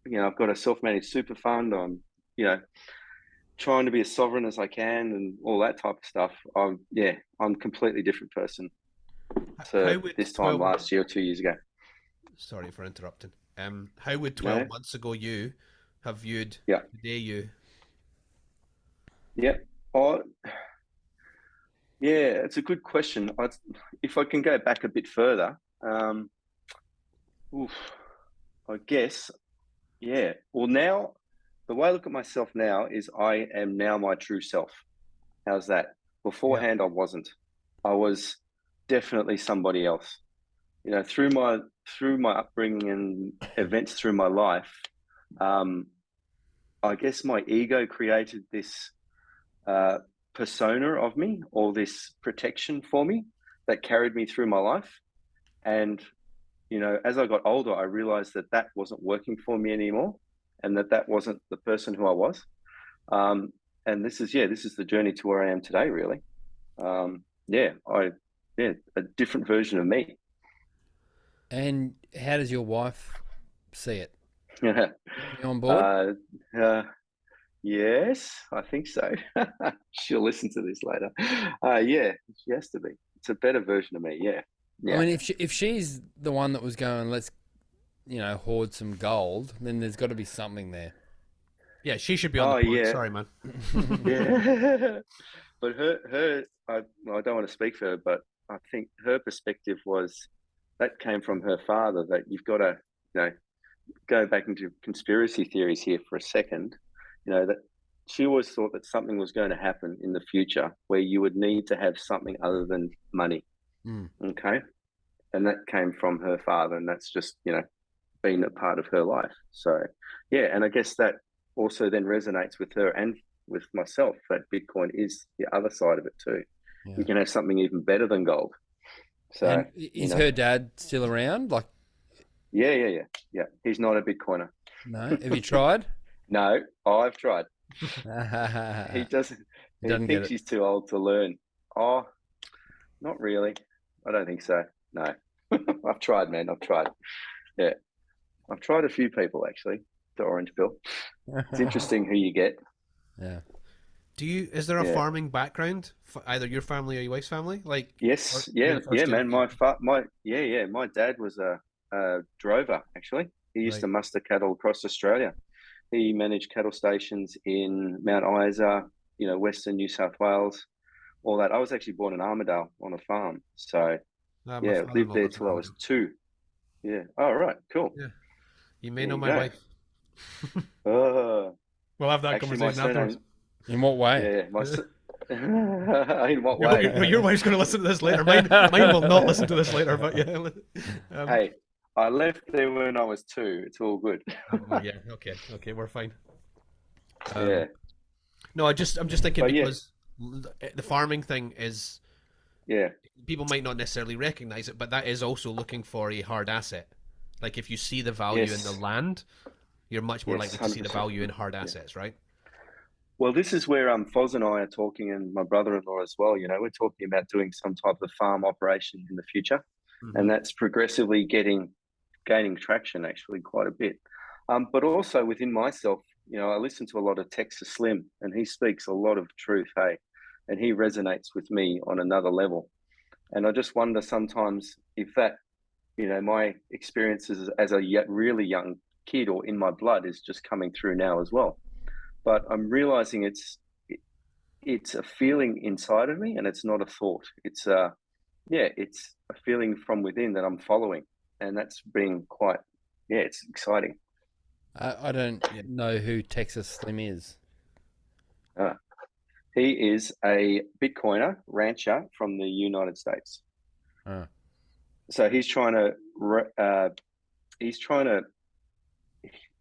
S4: you know, I've got a self-managed super fund. I'm, you know, trying to be as sovereign as I can and all that type of stuff. I'm a completely different person
S3: How
S4: to
S3: would
S4: this time
S3: 12?
S4: last year or 2 years ago.
S3: Sorry for interrupting. How would 12
S4: No?
S3: months ago you have viewed
S4: Yeah.
S3: today you?
S4: Yeah. Oh, yeah, it's a good question. If I can go back a bit further, oof, I guess, yeah. Well, now, the way I look at myself now is I am now my true self. How's that?
S3: Yeah.
S4: Beforehand, I wasn't. I was definitely somebody else. You know, through my upbringing and events through my life, um, I guess my ego created this uh, persona of me or this protection for me that carried me through my life. And you know, as I got older, I realized that that wasn't working for me anymore, and that that wasn't the person who I was. Um, and this is the journey to where I am today, really. Yeah, a different version of me.
S2: And how does your wife see it?
S4: uh,
S2: Is she on board?
S4: uh, yes, I think so. She'll listen to this later. Yeah, she has to be. It's a better version of me. Yeah,
S2: I
S4: yeah.
S2: mean, if she's the one that was going, let's hoard some gold, then there's got to be something there.
S3: Yeah, she should be on the
S4: Oh,
S3: board.
S4: yeah,
S3: Sorry, man.
S4: yeah. But I don't want to speak for her, but I think her perspective was that came from her father. That you've got to, you know, go back into conspiracy theories here for a second. You know that she always thought that something was going to happen in the future where you would need to have something other than money.
S2: Mm.
S4: Okay, and that came from her father, and that's just, you know, been a part of her life. So yeah, and I guess that also then resonates with her and with myself, that Bitcoin is the other side of it too.
S2: Yeah.
S4: You can have something even better than gold. So,
S2: And
S4: you
S2: is
S4: know,
S2: her dad still around? Like,
S4: yeah. He's not a Bitcoiner.
S2: no? Have you tried?
S4: No, I've tried. He
S2: He
S4: doesn't. He
S2: doesn't get
S4: thinks
S2: it.
S4: he's too old to learn. Oh, not really. I don't think so. No, I've tried, man. I've tried. Yeah, I've tried a few people actually. The orange pill. It's interesting who you get.
S2: Yeah.
S3: Is there a
S4: Yeah.
S3: farming background for either your family or your wife's family? Like, or
S4: Yes.
S3: you're
S4: Yeah.
S3: the
S4: Yeah,
S3: first
S4: man.
S3: generation?
S4: My dad was a drover actually. He used
S3: Right.
S4: to muster cattle across Australia. He managed cattle stations in Mount Isa, you know, Western New South Wales, all that. I was actually born in Armidale on a farm. So
S3: My
S4: yeah, lived
S3: father-in-law
S4: there
S3: lives in
S4: till I was
S3: Armadale.
S4: 2. Yeah. Oh, right. Cool.
S3: Yeah. You may
S4: There
S3: know
S4: you
S3: my
S4: go.
S3: wife.
S4: Uh,
S3: We'll have that
S4: actually, my
S3: conversation afterwards.
S4: surname.
S2: In what way?
S4: Yeah, in what
S3: Your,
S4: way?
S3: your wife's going to listen to this later. Mine will not listen to this later, but yeah.
S4: Hey, I left there when I was 2. It's all good.
S3: Yeah. Okay, we're fine.
S4: Yeah,
S3: No, I'm just thinking
S4: but yeah,
S3: because the farming thing is
S4: yeah,
S3: people might not necessarily recognize it, but that is also looking for a hard asset. Like if you see the value in the
S4: yes,
S3: land, you're much more
S4: yes,
S3: likely to see the
S4: 100%.
S3: value in hard
S4: Yeah.
S3: assets, right?
S4: Well, this is where Foz and I are talking, and my brother-in-law as well. You know, we're talking about doing some type of farm operation in the future,
S3: Mm-hmm.
S4: and that's progressively gaining traction actually quite a bit. But also within myself, you know, I listen to a lot of Texas Slim, and he speaks a lot of truth, hey, and he resonates with me on another level. And I just wonder sometimes if that, you know, my experiences as a really young kid or in my blood is just coming through now as well. But I'm realizing it's a feeling inside of me, and it's not a thought. It's a feeling from within that I'm following, and that's been quite, it's exciting.
S2: I don't
S3: Yeah.
S2: know who Texas Slim is.
S4: Uh, he is a Bitcoiner rancher from the United States.
S2: Oh.
S4: So he's trying to,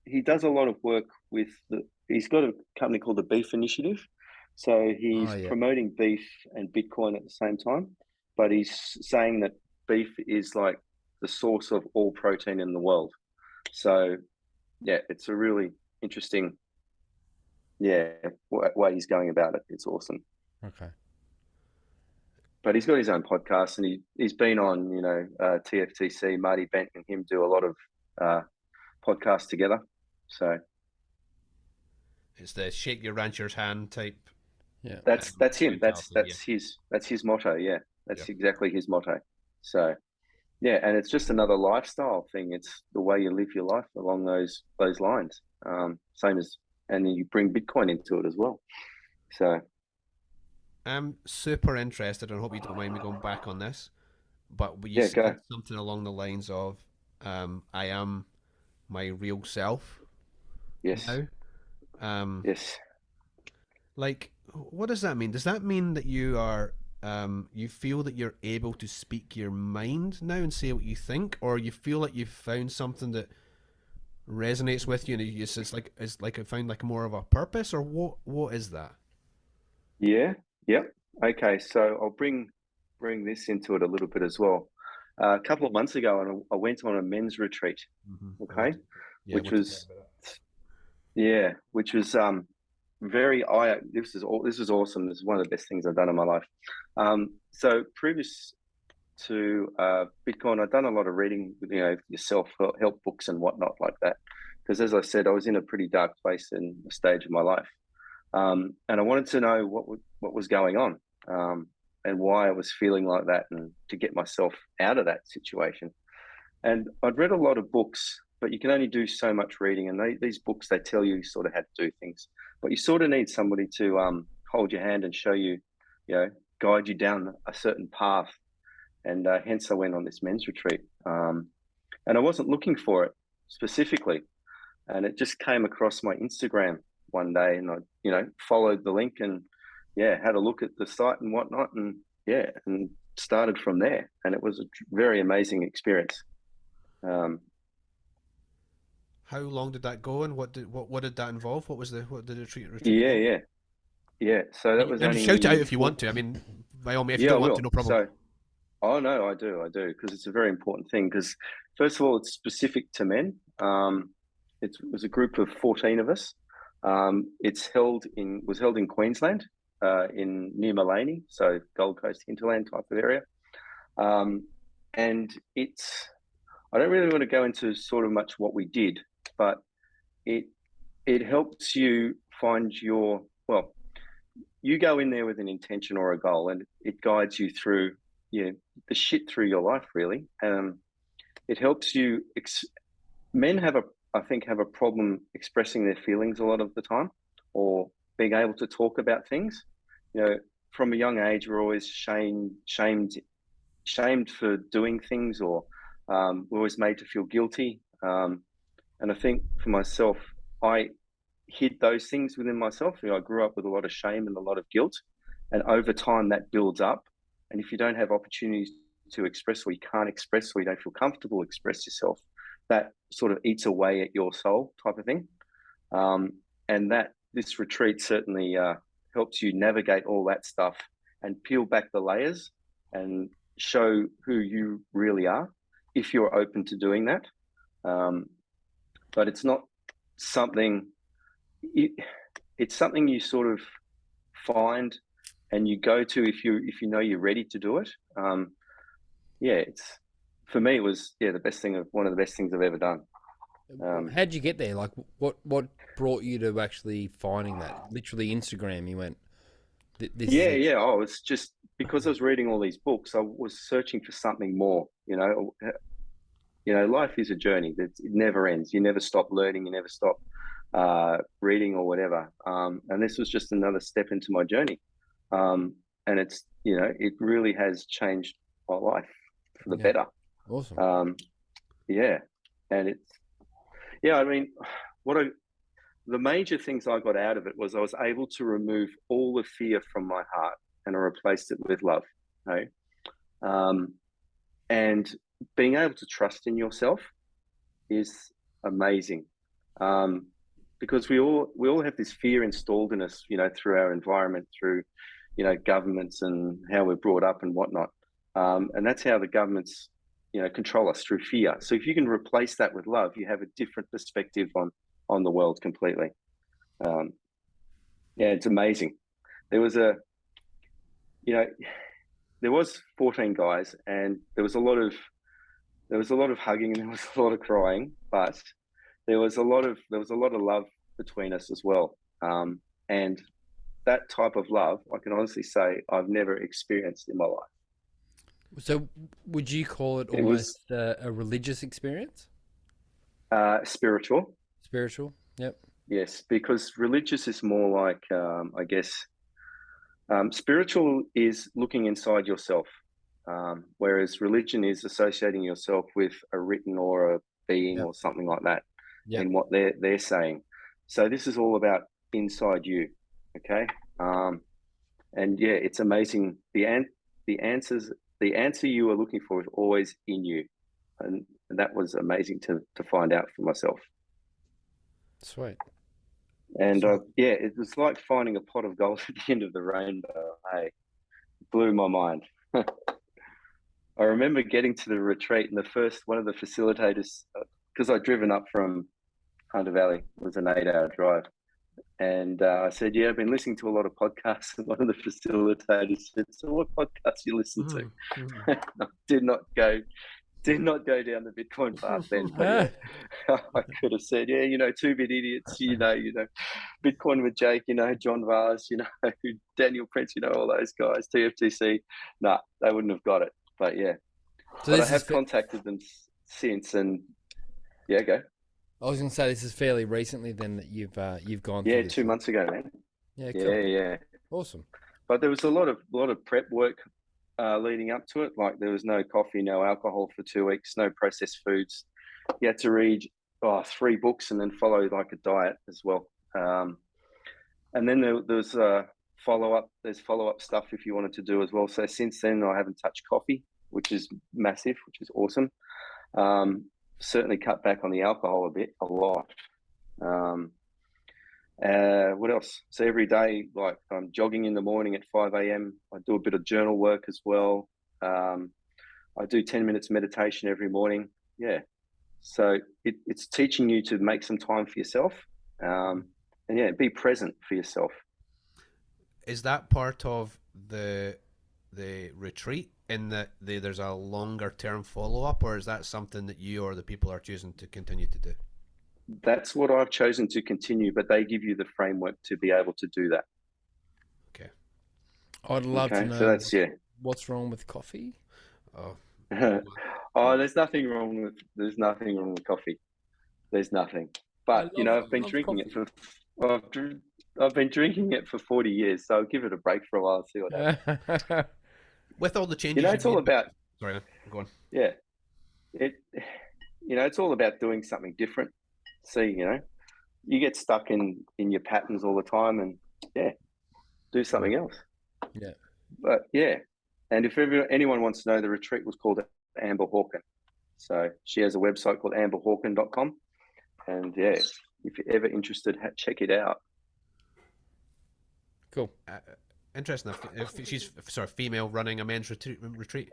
S4: he does a lot of work with he's got a company called the Beef Initiative, So
S2: Oh
S4: he's
S2: yeah.
S4: promoting beef and Bitcoin at the same time, but he's saying that beef is like the source of all protein in the world. So yeah, it's a really interesting, way he's going about it. It's awesome.
S2: Okay.
S4: But he's got his own podcast, and he's been on, TFTC, Marty Bent and him do a lot of podcasts together. So
S3: It's the shake your rancher's hand type.
S2: Yeah.
S4: that's him.
S3: mentality,
S4: That's his motto. Yeah, that's
S3: Yeah.
S4: exactly his motto. So yeah, and it's just another lifestyle thing. It's the way you live your life along those lines. Same as, and then you bring Bitcoin into it as well. So
S3: I'm super interested, and I hope you don't mind me going back on this. But you
S4: yeah, go.
S3: said something along the lines of, "I am my real self
S4: Yes,
S3: now." Um,
S4: yes.
S3: like, what does that mean? Does that mean that you feel that you're able to speak your mind now and say what you think, or you feel like you've found something that resonates with you, and it's like I found like more of a purpose, or what is that?
S4: Yeah, yep. Okay, so I'll bring this into it a little bit as well. A couple of months ago, and I went on a men's retreat.
S3: I want
S4: Okay,
S3: to, yeah, I
S4: which
S3: want to talk
S4: was
S3: about
S4: which was very I this is awesome. This is one of the best things I've done in my life. So previous to Bitcoin, I'd done a lot of reading, your self help books and whatnot like that. Because as I said, I was in a pretty dark place in a stage of my life. And I wanted to know what was going on, and why I was feeling like that, and to get myself out of that situation. And I'd read a lot of books, but you can only do so much reading. And these books, they tell you sort of how to do things, but you sort of need somebody to hold your hand and show you, guide you down a certain path. And hence I went on this men's retreat. And I wasn't looking for it specifically, and it just came across my Instagram one day, and I, followed the link, and had a look at the site and whatnot, and and started from there. And it was a very amazing experience.
S3: How long did that go, and what did that involve? What did the retreat
S4: Yeah,
S3: involve?
S4: yeah. So that was
S3: And shout it out
S4: only
S3: if you want to. I mean, by all means, if you
S4: yeah, I
S3: don't want to,
S4: will.
S3: no problem.
S4: So, oh no, I do, because it's a very important thing. Because first of all, it's specific to men. It was a group of 14 of us. It's was held in Queensland, in near Maleny, so Gold Coast hinterland type of area. And I don't really want to go into sort of much what we did, but it helps you find you go in there with an intention or a goal, and it guides you through the shit through your life, really. It helps you. Men I think have a problem expressing their feelings a lot of the time, or being able to talk about things. From a young age, we're always shamed for doing things, or we're always made to feel guilty. And I think for myself, I hid those things within myself. I grew up with a lot of shame and a lot of guilt, and over time that builds up. And if you don't have opportunities to express, or you can't express, or you don't feel comfortable express yourself, that sort of eats away at your soul, type of thing. And that this retreat certainly helps you navigate all that stuff and peel back the layers and show who you really are, if you're open to doing that. But it's not something. It's something you sort of find and you go to if you know you're ready to do it. It's, for me, it was one of the best things I've ever done.
S2: How'd you get there? Like, what brought you to actually finding that? Literally, Instagram. You went. This is it.
S4: Yeah. Oh, it's just because I was reading all these books. I was searching for something more. Life is a journey. It never ends. You never stop learning. You never stop reading or whatever. And this was just another step into my journey. And it's, it really has changed my life for the better.
S2: Awesome.
S4: And it's, I mean, the major things I got out of it was I was able to remove all the fear from my heart, and I replaced it with love. Right? And being able to trust in yourself is amazing. because we all have this fear installed in us, through our environment, through, governments and how we're brought up and whatnot. And that's how the governments, control us, through fear. So if you can replace that with love, you have a different perspective on the world completely. Yeah, it's amazing. There was there was 14 guys, and there was a lot of hugging and there was a lot of crying, but there was a lot of love between us as well. And that type of love, I can honestly say, I've never experienced in my life.
S2: So would you call it
S4: It was
S2: almost a religious experience?
S4: spiritual.
S2: Spiritual? Yep.
S4: Yes, because religious is more like, I guess, spiritual is looking inside yourself, whereas religion is associating yourself with a written or a being
S2: Yep.
S4: or something like that,
S2: Yep.
S4: and what they're saying. So this is all about inside you, okay? And yeah, it's amazing. The answer you are looking for is always in you, and that was amazing to find out for myself.
S2: Sweet.
S4: And
S2: So-
S4: yeah, it was like finding a pot of gold at the end of the rainbow. Hey, blew my mind. I remember getting to the retreat, and one of the facilitators, because I'd driven up from Hunter Valley, it was an 8-hour drive. And I said, yeah, I've been listening to a lot of podcasts. And one of the facilitators said, so what podcasts you listen to? I did not go down the Bitcoin path then. But yeah, I could have said, yeah, 2-bit idiots, Bitcoin with Jake, John Vaz, Daniel Prince, all those guys, TFTC. No, they wouldn't have got it. But yeah,
S2: So
S4: but I
S2: this
S4: have
S2: is
S4: contacted them since, and yeah, go.
S2: I was going to say this is fairly recently then that you've gone
S4: Yeah,
S2: through this.
S4: 2 months ago, man.
S2: Yeah, cool.
S4: Yeah.
S2: Awesome.
S4: But there was a lot of prep work leading up to it. Like there was no coffee, no alcohol for 2 weeks, no processed foods. You had to read 3 books and then follow like a diet as well. And then there's follow-up. There's follow-up stuff if you wanted to do as well. So since then, I haven't touched coffee, which is massive, which is awesome. Certainly cut back on the alcohol a lot. What else? So every day, like I'm jogging in the morning at 5 a.m. I do a bit of journal work as well. I do 10 minutes meditation every morning. Yeah. So it's teaching you to make some time for yourself. And yeah, be present for yourself.
S3: Is that part of the retreat in that there's a longer term follow up, or is that something that you or the people are choosing to continue to do?
S4: That's what I've chosen to continue, but they give you the framework to be able to do that.
S3: Okay.
S2: I'd love to know
S4: So that's
S2: what's wrong with coffee.
S3: Oh,
S4: there's nothing wrong with coffee. There's nothing. But I've been drinking it for 40 years, so I'll give it a break for a while and see what happens.
S3: with all the changes,
S4: it's all about.
S3: Sorry, go on.
S4: Yeah, it's all about doing something different. See, you get stuck in your patterns all the time, and yeah, do something else.
S2: Yeah.
S4: But yeah, and if anyone wants to know, the retreat was called Amber Hawken. So she has a website called amberhawken.com, and yeah, if you're ever interested, check it out.
S2: Cool.
S3: Interesting. If she's female running a men's retreat.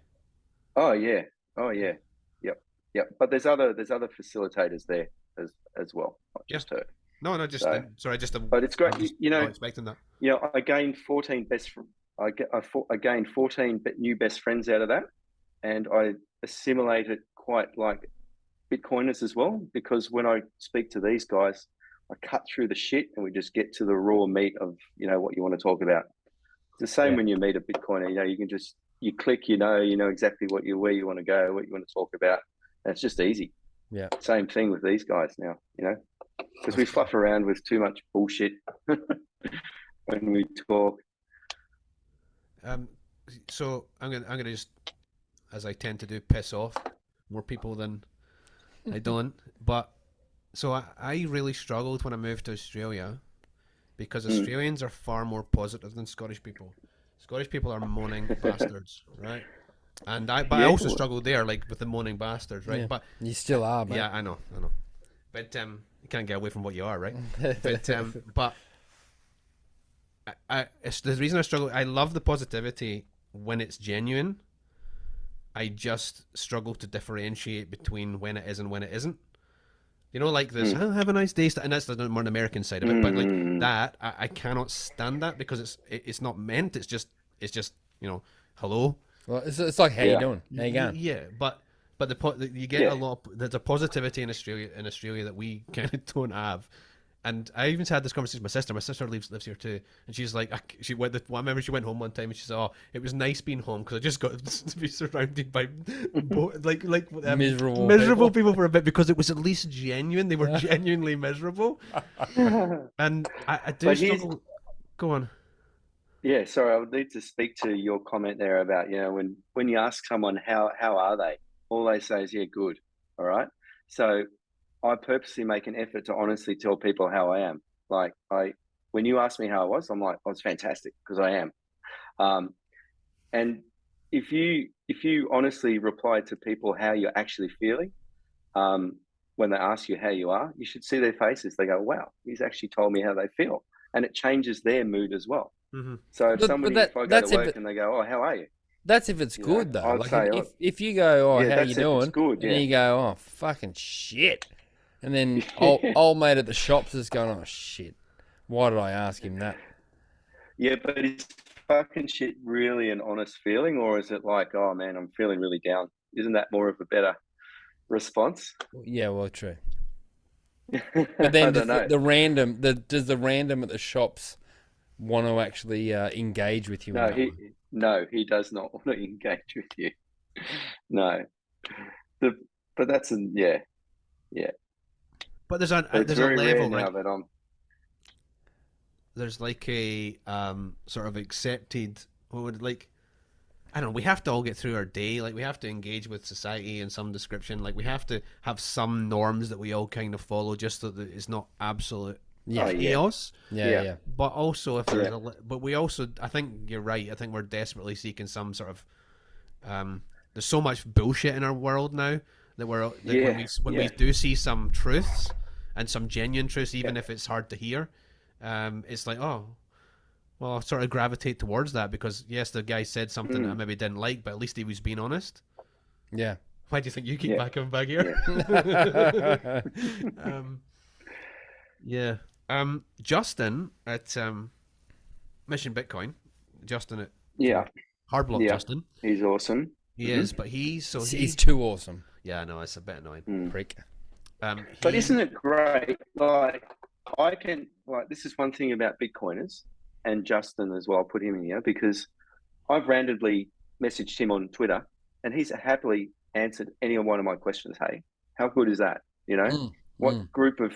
S4: Oh yeah. Yep. But there's other facilitators there as well, not just her.
S3: No, just sorry,
S4: But it's great.
S3: Not expecting that.
S4: I gained 14 I gained 14 new best friends out of that, and I assimilated quite like Bitcoiners as well, because when I speak to these guys, I cut through the shit and we just get to the raw meat of what you want to talk about. It's the same when you meet a Bitcoiner. You can just click. You know exactly where you want to go, what you want to talk about. And it's just easy.
S2: Yeah.
S4: Same thing with these guys now. Because we fluff around with too much bullshit when we talk.
S3: So I'm gonna just, as I tend to do, piss off more people than I don't. But so I really struggled when I moved to Australia, because Australians are far more positive than Scottish people. Scottish people are moaning bastards, right? And I also struggled there, like with the moaning bastards, right?
S2: Yeah.
S3: But
S2: You still are, mate.
S3: yeah, I know. But You can't get away from what you are, right? But it's the reason I struggle. I love the positivity when it's genuine. I just struggle to differentiate between when it is and when it isn't. You know, like this, oh, have a nice day, and that's the more American side of it. But like that, I cannot stand that because it's not meant. It's just you know, hello.
S2: Well, it's like how you doing? How you going?
S3: Yeah, but you get a lot. There's a positivity in Australia that we kind of don't have. And I even had this conversation with my sister. My sister lives here too, and she's like, I remember she went home one time and she said, "Oh, it was nice being home because I just got to be surrounded by miserable people for a bit because it was at least genuine. They were genuinely miserable." And I do struggle. Go on.
S4: Yeah, sorry, I would need to speak to your comment there about, you know, when you ask someone how are they, all they say is, yeah, good. All right. So I purposely make an effort to honestly tell people how I am. Like when you ask me how I was, I'm like, I was fantastic because I am. And if you honestly reply to people how you're actually feeling, when they ask you how you are, you should see their faces. They go, wow, he's actually told me how they feel. And it changes their mood as well.
S3: Mm-hmm.
S4: So if I go to work and they go, oh, how are you?
S2: That's if it's good, though.
S4: I'd
S2: like
S4: say,
S2: if you go, oh,
S4: yeah,
S2: how you doing?
S4: Good,
S2: and then you go, oh, fucking shit. And then old mate at the shops is going, oh, shit. Why did I ask him that?
S4: Yeah, but is fucking shit really an honest feeling? Or is it like, oh, man, I'm feeling really down? Isn't that more of a better response?
S2: Yeah, well, true. But then does the random at the shops want to actually engage with you?
S4: No, he does not want to engage with you. No, but that's yeah.
S3: But there's a level now that I'm. There's like a sort of accepted. What would like? I don't know. We have to all get through our day. Like we have to engage with society in some description. Like we have to have some norms that we all kind of follow, just so that it's not absolute chaos.
S2: Yeah.
S3: But also, if there's but we also, I think you're right. I think we're desperately seeking some sort of. There's so much bullshit in our world now that when we do see some truths and some genuine truths, even if it's hard to hear, it's like, oh. Well, I sort of gravitate towards that because, yes, the guy said something that I maybe didn't like, but at least he was being honest.
S2: Yeah.
S3: Why do you think you keep coming back here? Justin at Mission Bitcoin. Justin at Hardblock Justin.
S4: He's awesome.
S3: He is, but he's
S2: too awesome.
S3: Yeah, no, it's a bit annoying.
S2: Prick.
S4: But isn't it great? Like, this is one thing about Bitcoiners. And Justin as well, put him in here because I've randomly messaged him on Twitter and he's happily answered any one of my questions. Hey, how good is that? You know, what group of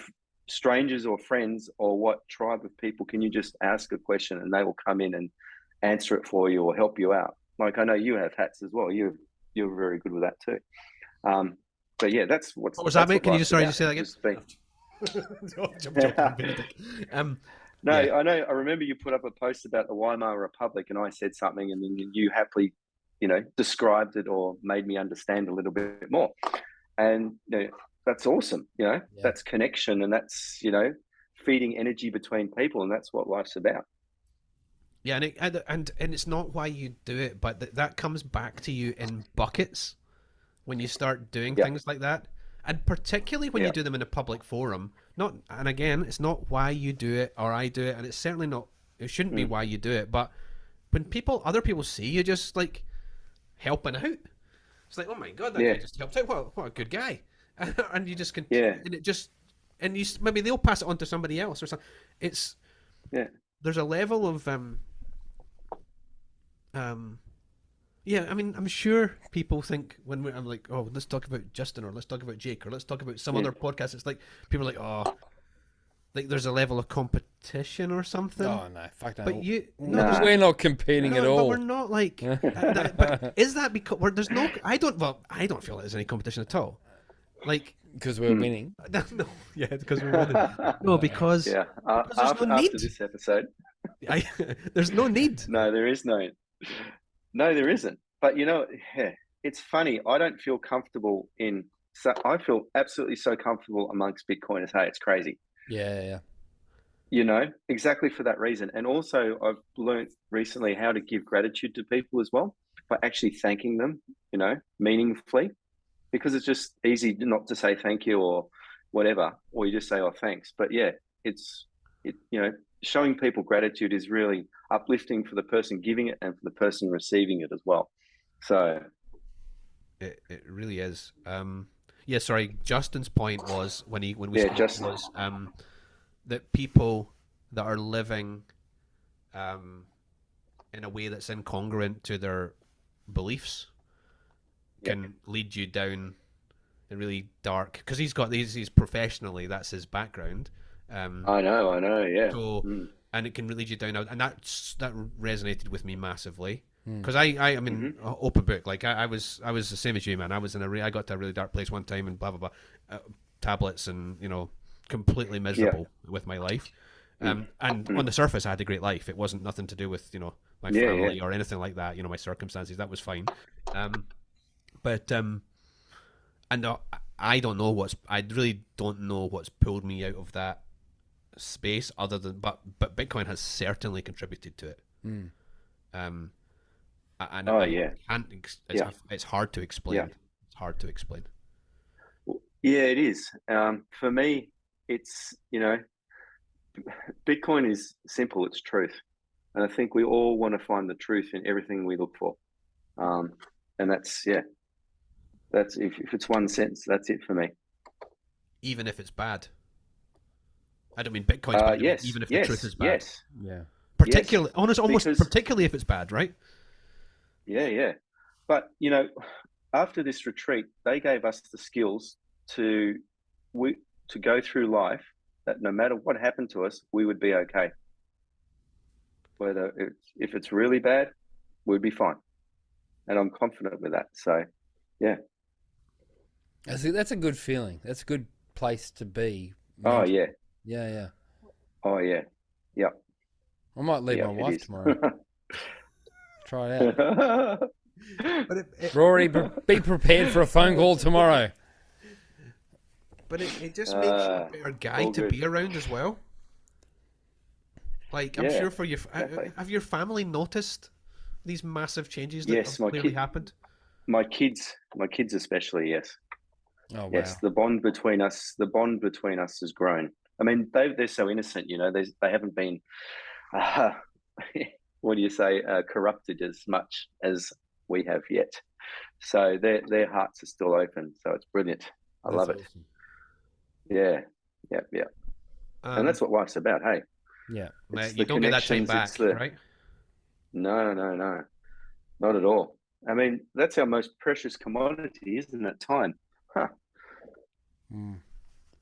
S4: strangers or friends or what tribe of people can you just ask a question and they will come in and answer it for you or help you out? Like I know you have hats as well. You're very good with that too. But yeah, that's what
S3: was that, mate? Can you just say that again?
S4: No, I know. I remember you put up a post about the Weimar Republic, and I said something, and then you happily, described it or made me understand a little bit more. And that's awesome. That's connection, and that's feeding energy between people, and that's what life's about.
S3: Yeah, and it's not why you do it, but that comes back to you in buckets when you start doing things like that. And particularly when you do them in a public forum, and again, it's not why you do it or I do it, and it's certainly not. It shouldn't be why you do it. But when other people see you just like helping out, it's like, oh my god, that guy just helped out. What a good guy, and you just continue, and you maybe they'll pass it on to somebody else or something. It's there's a level of yeah, I mean, I'm sure people think when I'm like, oh, let's talk about Justin or let's talk about Jake or let's talk about some other podcast. It's like people are like, oh, like there's a level of competition or something.
S2: Oh no, fuck that.
S3: But
S2: we're not competing at all.
S3: But we're not like. But is that because there's no? I don't feel like there's any competition at all. Like
S2: because we're winning.
S3: No, because we're winning. No, because there's no need.
S4: After this episode,
S3: there's no need.
S4: No, there is no. No, there isn't. But it's funny. I don't feel comfortable in so I feel absolutely so comfortable amongst Bitcoiners. Hey, it's crazy.
S2: Yeah.
S4: You know, exactly for that reason. And also, I've learned recently how to give gratitude to people as well by actually thanking them, you know, meaningfully, because it's just easy not to say thank you or whatever, or you just say, oh, thanks. But yeah, you know, showing people gratitude is really uplifting for the person giving it and for the person receiving it as well. So
S3: it really is. Yeah, sorry. Justin's point was when we
S4: yeah,
S3: spoke
S4: Justin.
S3: was that people that are living in a way that's incongruent to their beliefs can lead you down a really dark, because he's professionally, that's his background.
S4: I know, yeah.
S3: So and it can lead you down, and that resonated with me massively. Because I mean, open book. Like I was the same as you, man. I was I got to a really dark place one time, and blah blah blah, tablets, and you know, completely miserable with my life. And on the surface, I had a great life. It wasn't nothing to do with, you know, my family or anything like that. You know, my circumstances. That was fine. But and I don't know I really don't know what's pulled me out of that space, other than but Bitcoin has certainly contributed to it. And I can't. It's hard to explain.
S4: Yeah.
S3: It's hard to explain.
S4: Yeah, it is. For me, it's, you know, Bitcoin is simple. It's truth, and I think we all want to find the truth in everything we look for. And that's if it's one sentence, that's it for me.
S3: Even if it's bad. I don't mean Bitcoin's bad.
S4: Yes,
S3: even if the truth is bad.
S4: Yes.
S2: Yeah.
S3: Particularly, almost
S4: because,
S3: particularly if it's bad, right?
S4: Yeah. But, you know, after this retreat, they gave us the skills to go through life that no matter what happened to us, we would be okay. If it's really bad, we'd be fine. And I'm confident with that. So, yeah.
S2: That's a good feeling. That's a good place to be.
S4: Oh, yeah.
S2: Yeah.
S4: Oh, yeah. Yep.
S2: I might leave my wife tomorrow. Try it out.
S3: But
S2: Rory, be prepared for a phone call tomorrow.
S3: But it just makes you a better guy to be around as well. Like, I'm sure for
S4: exactly.
S3: Have your family noticed these massive changes that have clearly happened?
S4: My kids especially, yes.
S2: Oh, wow.
S4: Yes, the bond between us has grown. I mean, they're so innocent, you know. They haven't been, what do you say, corrupted as much as we have yet. So their hearts are still open. So it's brilliant. I love it.
S2: Awesome.
S4: Yeah. And that's what life's about, hey?
S3: Yeah. You don't get that time back, right?
S4: No. Not at all. I mean, that's our most precious commodity, isn't it? Time. Huh.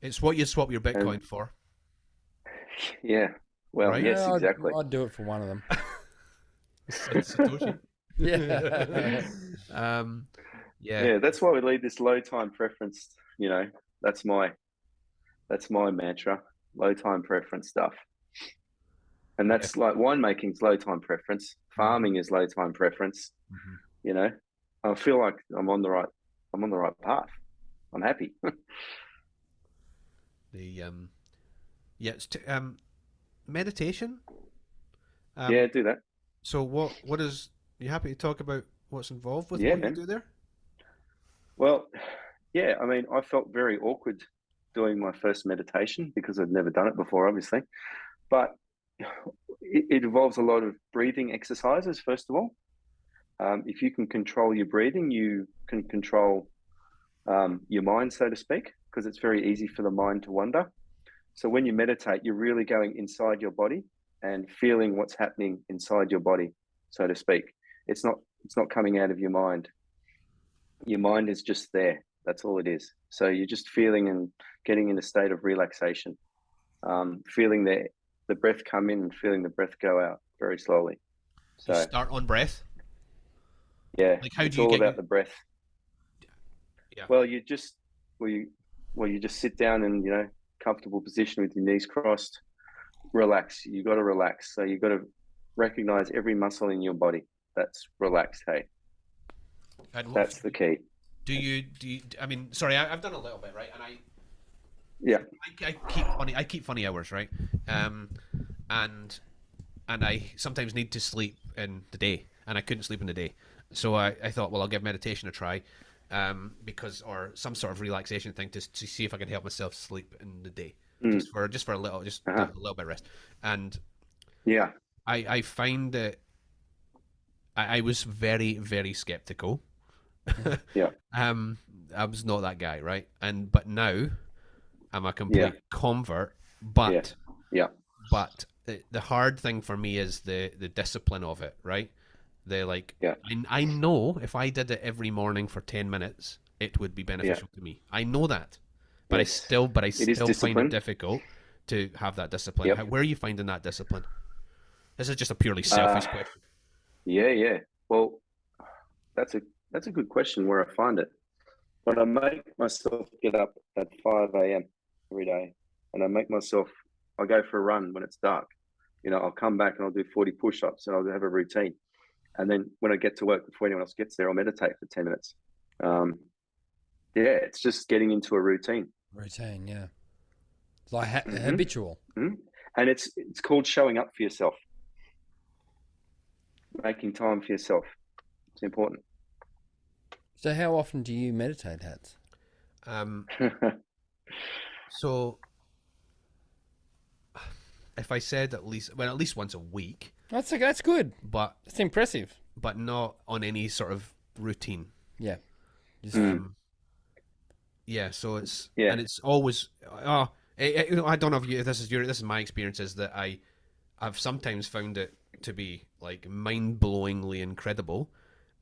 S3: It's what you swap your Bitcoin for.
S4: Yeah. Well,
S3: right?
S4: yes, exactly.
S2: I'd do it for one of them.
S3: Satoshi.
S2: Yeah.
S4: Yeah, that's why we lead this low time preference. You know, that's my mantra. Low time preference stuff. And that's like winemaking's low time preference. Farming is low time preference. You know, I feel like I'm on the right path. I'm happy.
S3: It's meditation.
S4: Yeah, do that.
S3: So what is, you happy to talk about what's involved with what you do there?
S4: Well, yeah, I mean, I felt very awkward doing my first meditation because I'd never done it before, obviously. But it involves a lot of breathing exercises, first of all. If you can control your breathing, you can control your mind, so to speak, because it's very easy for the mind to wander. So when you meditate, you're really going inside your body and feeling what's happening inside your body, so to speak. It's not coming out of your mind. Your mind is just there. That's all it is. So you're just feeling and getting in a state of relaxation, feeling the breath come in and feeling the breath go out very slowly. So
S3: you start on breath.
S4: Yeah,
S3: like how
S4: it's
S3: do you
S4: all
S3: get
S4: about the breath.
S3: Yeah.
S4: Well, you just sit down in, you know, comfortable position with your knees crossed. Relax. You got to relax. So you got to recognize every muscle in your body that's relaxed. Hey, that's the key.
S3: Do you? I mean, sorry, I've done a little bit, right? And
S4: Yeah.
S3: I keep funny hours, right? And I sometimes need to sleep in the day, and I couldn't sleep in the day, so I thought, well, I'll give meditation a try, because or some sort of relaxation thing to see if I can help myself sleep in the day, just for a little, just a little bit of rest, and
S4: Yeah.
S3: I find that I was very very skeptical.
S4: Yeah.
S3: I was not that guy, right? But now I'm a complete convert. But
S4: Yeah.
S3: but the hard thing for me is the discipline of it, right? The like,
S4: Yeah.
S3: I know if I did it every morning for 10 minutes, it would be beneficial to me. I know that, but
S4: Yes.
S3: I
S4: It is
S3: still find
S4: discipline.
S3: it difficult to have that discipline.
S4: Yep.
S3: Where are you finding that discipline? This is just a purely selfish question.
S4: Yeah. Well, that's a good question where I find it. But I make myself get up at 5 a.m. every day, and I go for a run when it's dark. I'll come back and I'll do 40 push-ups, and I'll have a routine. And then when I get to work before anyone else gets there, I'll meditate for 10 minutes. It's just getting into a routine.
S2: Routine, yeah. It's like habitual.
S4: Mm-hmm. And it's called showing up for yourself. Making time for yourself. It's important.
S2: So how often do you meditate, Hats?
S3: So if I said at least once a week,
S2: That's good.
S3: but
S2: That's impressive.
S3: but not on any sort of routine.
S2: Yeah. Just,
S3: Yeah, so it's
S4: Yeah.
S3: and it's always I don't know if this is my experience, is that I've sometimes found it to be like mind-blowingly incredible,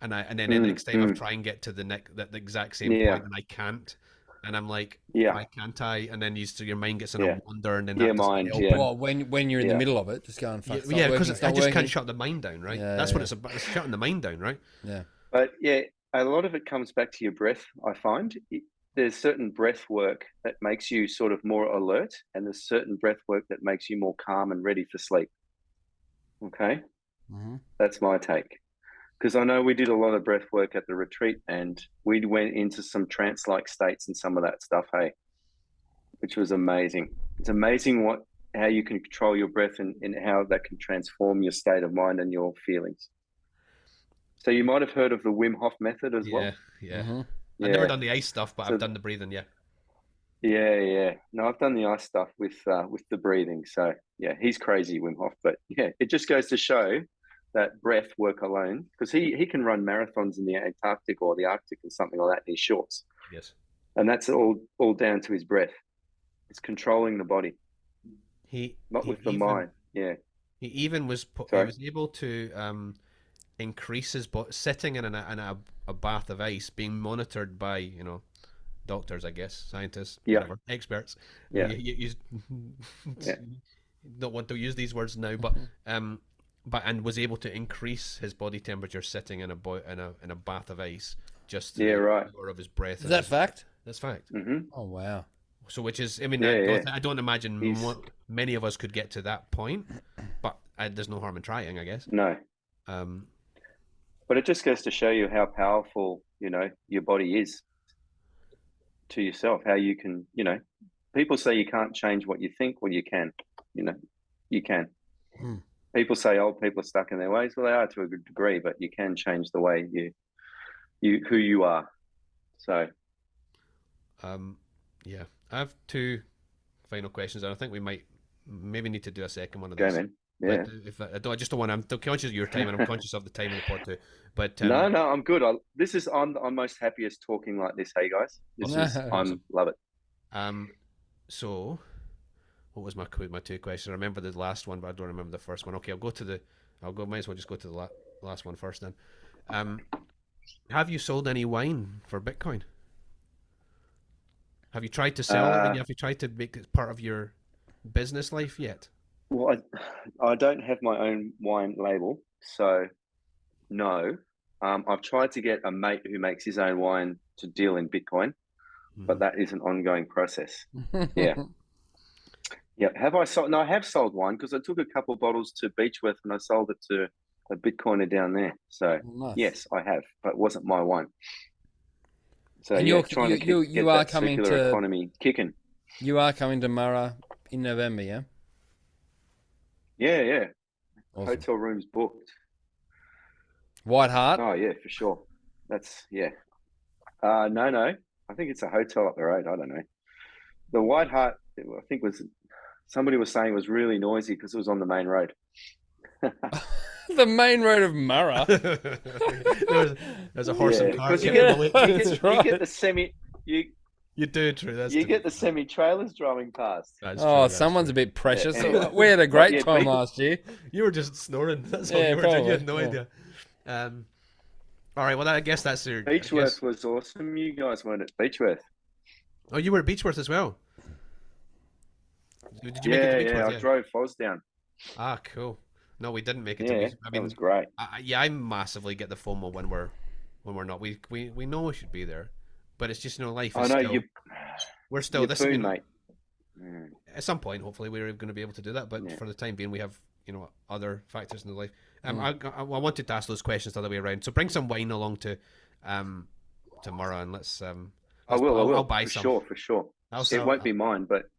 S3: and then the next time I've tried and get to the exact same point and I can't, and I'm like, why can't I? And then your mind gets in a wonder, and then that doesn't help.
S2: well, when you're in the middle of it, just go and fuck.
S3: Yeah, because I just can't shut the mind down, right?
S2: Yeah,
S3: That's what it's about. It's shutting the mind down, right?
S2: Yeah.
S4: But yeah, a lot of it comes back to your breath, I find. There's certain breath work that makes you sort of more alert, and there's certain breath work that makes you more calm and ready for sleep. Okay?
S2: Mm-hmm.
S4: That's my take. Because I know we did a lot of breath work at the retreat, and we went into some trance-like states and some of that stuff, hey, which was amazing. It's amazing how you can control your breath and how that can transform your state of mind and your feelings. So you might have heard of the Wim Hof method as well.
S3: Yeah.
S2: Mm-hmm.
S3: I've never done the ice stuff, but I've done the breathing.
S4: Yeah. No, I've done the ice stuff with the breathing. So yeah, he's crazy, Wim Hof. But yeah, it just goes to show that breath work alone, because he can run marathons in the Antarctic or the Arctic or something like that in his shorts.
S3: Yes.
S4: And that's all down to his breath. It's controlling the body. Not with the mind. Yeah.
S3: He even was able to increase his sitting in a bath of ice, being monitored by doctors, I guess, scientists, whatever, experts.
S4: Yeah.
S3: You don't want to use these words now, but and was able to increase his body temperature sitting in a bath of ice, just to the power of his breath.
S2: Is that fact?
S3: That's fact.
S4: Mm-hmm.
S2: Oh wow.
S3: So, which is, I mean, I don't imagine many of us could get to that point, but there's no harm in trying, I guess.
S4: No. But it just goes to show you how powerful, your body is to yourself, how you can, people say you can't change what you think. Well, you can, you can. People say old people are stuck in their ways. Well, they are to a good degree, but you can change the way who you are. So,
S3: yeah, I have two final questions, and I think we might maybe need to do a second one of these.
S4: Go, man. Yeah.
S3: But I just don't want. I'm conscious of your time, and I'm conscious of the time of the pod too. But
S4: no, I'm good. I'm most happiest talking like this. Hey guys, love it.
S3: So what was my two questions? I remember the last one, but I don't remember the first one. Okay, might as well just go to the last one first then. Have you sold any wine for Bitcoin? Have you tried to sell it? Have you tried to make it part of your business life yet?
S4: Well, I don't have my own wine label, so no. I've tried to get a mate who makes his own wine to deal in Bitcoin, but that is an ongoing process. Yeah. Yeah. Have I sold? No, I have sold wine because I took a couple of bottles to Beechworth and I sold it to a Bitcoiner down there. So
S2: nice.
S4: Yes, I have, but it wasn't my wine. So
S2: And
S4: yeah,
S2: you're,
S4: trying to
S2: you
S4: get
S2: are
S4: that
S2: coming
S4: circular
S2: to
S4: economy kicking.
S2: you are coming to Murrah in November, yeah?
S4: Yeah, yeah.
S2: Awesome.
S4: Hotel rooms booked.
S2: White Hart.
S4: Oh yeah, for sure. That's yeah. No. I think it's a hotel up the road. I don't know. The White Hart, I think somebody was saying it was really noisy because it was on the main road.
S2: The main road of Murrah.
S3: there's a horse and
S4: Yeah,
S3: cart.
S4: because you
S2: Yeah,
S4: get
S2: that's right.
S4: the semi
S3: You do, true. That's
S4: you
S3: true.
S4: get the semi trailers driving past.
S3: That's
S2: Oh,
S3: true,
S2: someone's a
S3: true.
S2: bit precious.
S4: Yeah, anyway.
S2: We had a great
S4: Yeah,
S2: time
S4: people-
S2: last year.
S3: You were just snoring. That's all
S2: Yeah,
S3: you were doing. You had
S2: probably,
S3: no
S2: yeah.
S3: idea. All right. Well, I guess that's your. I
S4: Beechworth
S3: guess-
S4: was awesome. You guys weren't at Beechworth.
S3: Oh, you were at Beechworth as well. Did you make it
S4: Yeah,
S3: to
S4: yeah.
S3: Beechworth?
S4: I drove Foz down.
S3: Ah, cool. No, we didn't make it to
S4: Yeah,
S3: Beechworth. I
S4: that
S3: mean,
S4: was great.
S3: I massively get the FOMO when we're not. We know we should be there, but it's just life.
S4: I
S3: Is
S4: know
S3: still, we're still
S4: you're
S3: this.
S4: poon, mate. Mm.
S3: At some point, hopefully, we're going to be able to do that. But
S4: Yeah.
S3: for the time being, we have other factors in the life.
S2: Mm.
S3: I wanted to ask those questions the other way around. So bring some wine along to Murrah and let's.
S4: I will.
S3: I'll buy
S4: for
S3: some.
S4: sure, for sure.
S3: I'll
S4: It
S3: sell.
S4: won't be mine, but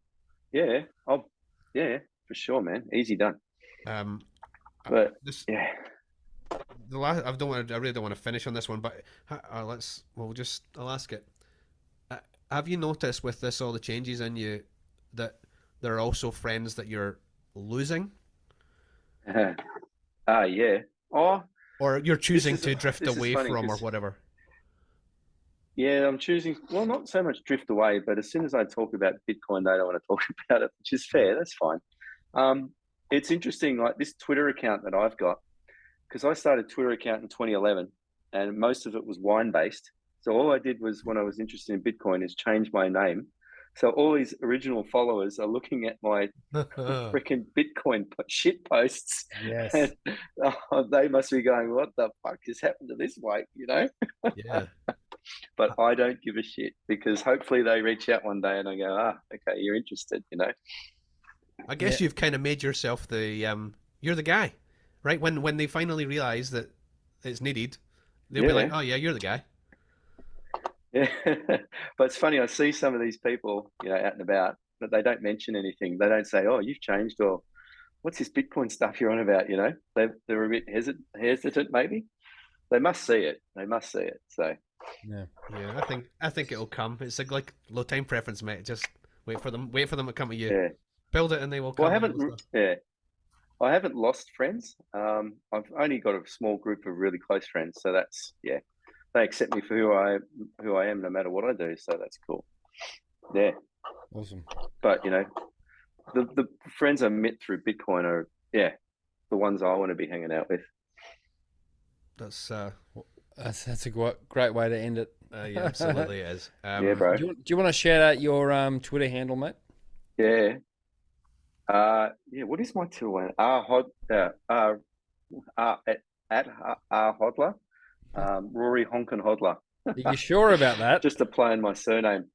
S4: yeah, for sure, man. Easy done. But
S3: This,
S4: yeah,
S3: the last. I really don't want to finish on this one, but I'll ask it. Have you noticed with this all the changes in you that there are also friends that you're losing,
S4: yeah. Oh,
S3: or you're choosing
S4: is-
S3: to drift
S4: this is
S3: away
S4: funny
S3: from, or
S4: 'cause-
S3: whatever?
S4: yeah. I'm choosing. Well, not so much drift away, but as soon as I talk about Bitcoin, they don't want to talk about it, which is fair. That's fine. It's interesting, like this Twitter account that I've got, because I started a Twitter account in 2011, and most of it was wine based. So all I did was, when I was interested in Bitcoin, is change my name. So all these original followers are looking at my freaking Bitcoin shit posts,
S2: Yes.
S4: and they must be going, "What the fuck has happened to this bloke?"
S3: Yeah.
S4: But I don't give a shit, because hopefully they reach out one day and I go, okay, you're interested,
S3: I guess
S2: Yeah.
S3: you've kind of made yourself the you're the guy, right? When they finally realize that it's needed, they'll be like,
S4: Yeah.
S3: "Oh yeah, you're the guy."
S4: Yeah. But it's funny, I see some of these people, out and about, but they don't mention anything. They don't say, "Oh, you've changed," or "What's this Bitcoin stuff you're on about?" They're a bit hesitant, maybe. They must see it. So
S2: Yeah.
S3: Yeah, I think it'll come. It's like low time preference, mate. Just wait for them to come to you.
S4: yeah.
S3: Build it and they will come.
S4: Well, I
S3: and
S4: haven't.
S3: you'll stuff.
S4: Yeah. I haven't lost friends. I've only got a small group of really close friends, so that's they accept me for who I am, no matter what I do. So that's cool. Yeah,
S2: Awesome.
S4: but the friends I met through Bitcoin are the ones I want to be hanging out with.
S3: That's
S2: That's a great way to end it.
S3: yeah, absolutely is.
S4: Yeah, bro.
S2: Do you want to shout out your Twitter handle, mate?
S4: Yeah. What is my Twitter one? At HODLer. Rory Honkin HODLer.
S2: Are you sure about that?
S4: Just a play on my surname.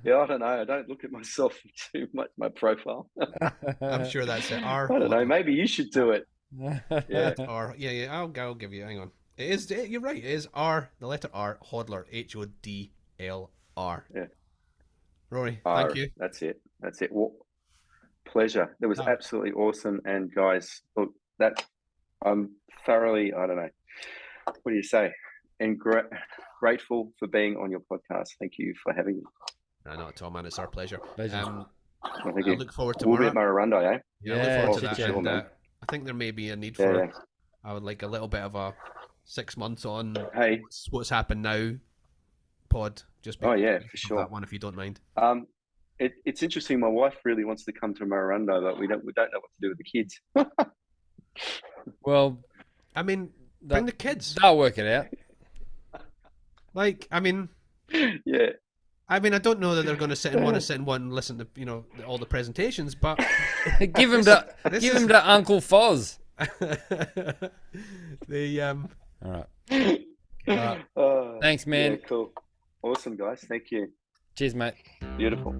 S4: Yeah, I don't know. I don't look at myself too much, my profile.
S3: I'm sure that's it.
S4: I don't know. Maybe you should do it. Yeah.
S3: Or yeah. I'll give you. Hang on. It is. You're right. It is R. The letter R. HODLer. HODLR.
S4: Yeah.
S3: Rory, thank
S4: R,
S3: you.
S4: That's it. Well, pleasure. It was absolutely awesome. And guys, look, I'm thoroughly, I don't know, what do you say? And grateful for being on your podcast. Thank you for having me.
S3: No, not at all, man. It's our pleasure.
S2: Pleasure.
S4: Well, thank
S3: I
S4: you.
S3: look forward to
S4: We'll be
S3: tomorrow.
S4: at Murrah, eh?
S3: Yeah, I look
S2: Yeah,
S3: forward to
S2: for
S3: that.
S2: sure,
S3: And,
S4: man.
S3: I think there may be a need
S4: Yeah,
S3: for.
S4: yeah.
S3: I would like a little bit of a 6 months on
S4: Hey.
S3: what's happened now pod. Just
S4: Oh, yeah, for
S3: of
S4: sure.
S3: that one, if you don't mind.
S4: It's interesting. My wife really wants to come to Murrah, but we don't know what to do with the kids.
S2: Well,
S3: I mean, bring the kids.
S2: they'll work it out.
S3: Like, I mean,
S4: Yeah.
S3: I don't know that they're going to sit and listen to all the presentations, but
S2: give them
S3: this
S2: to Uncle Foz.
S3: the
S2: All right. Thanks, man.
S4: Yeah, cool. Awesome, guys. Thank you.
S2: Cheers, mate.
S4: Beautiful.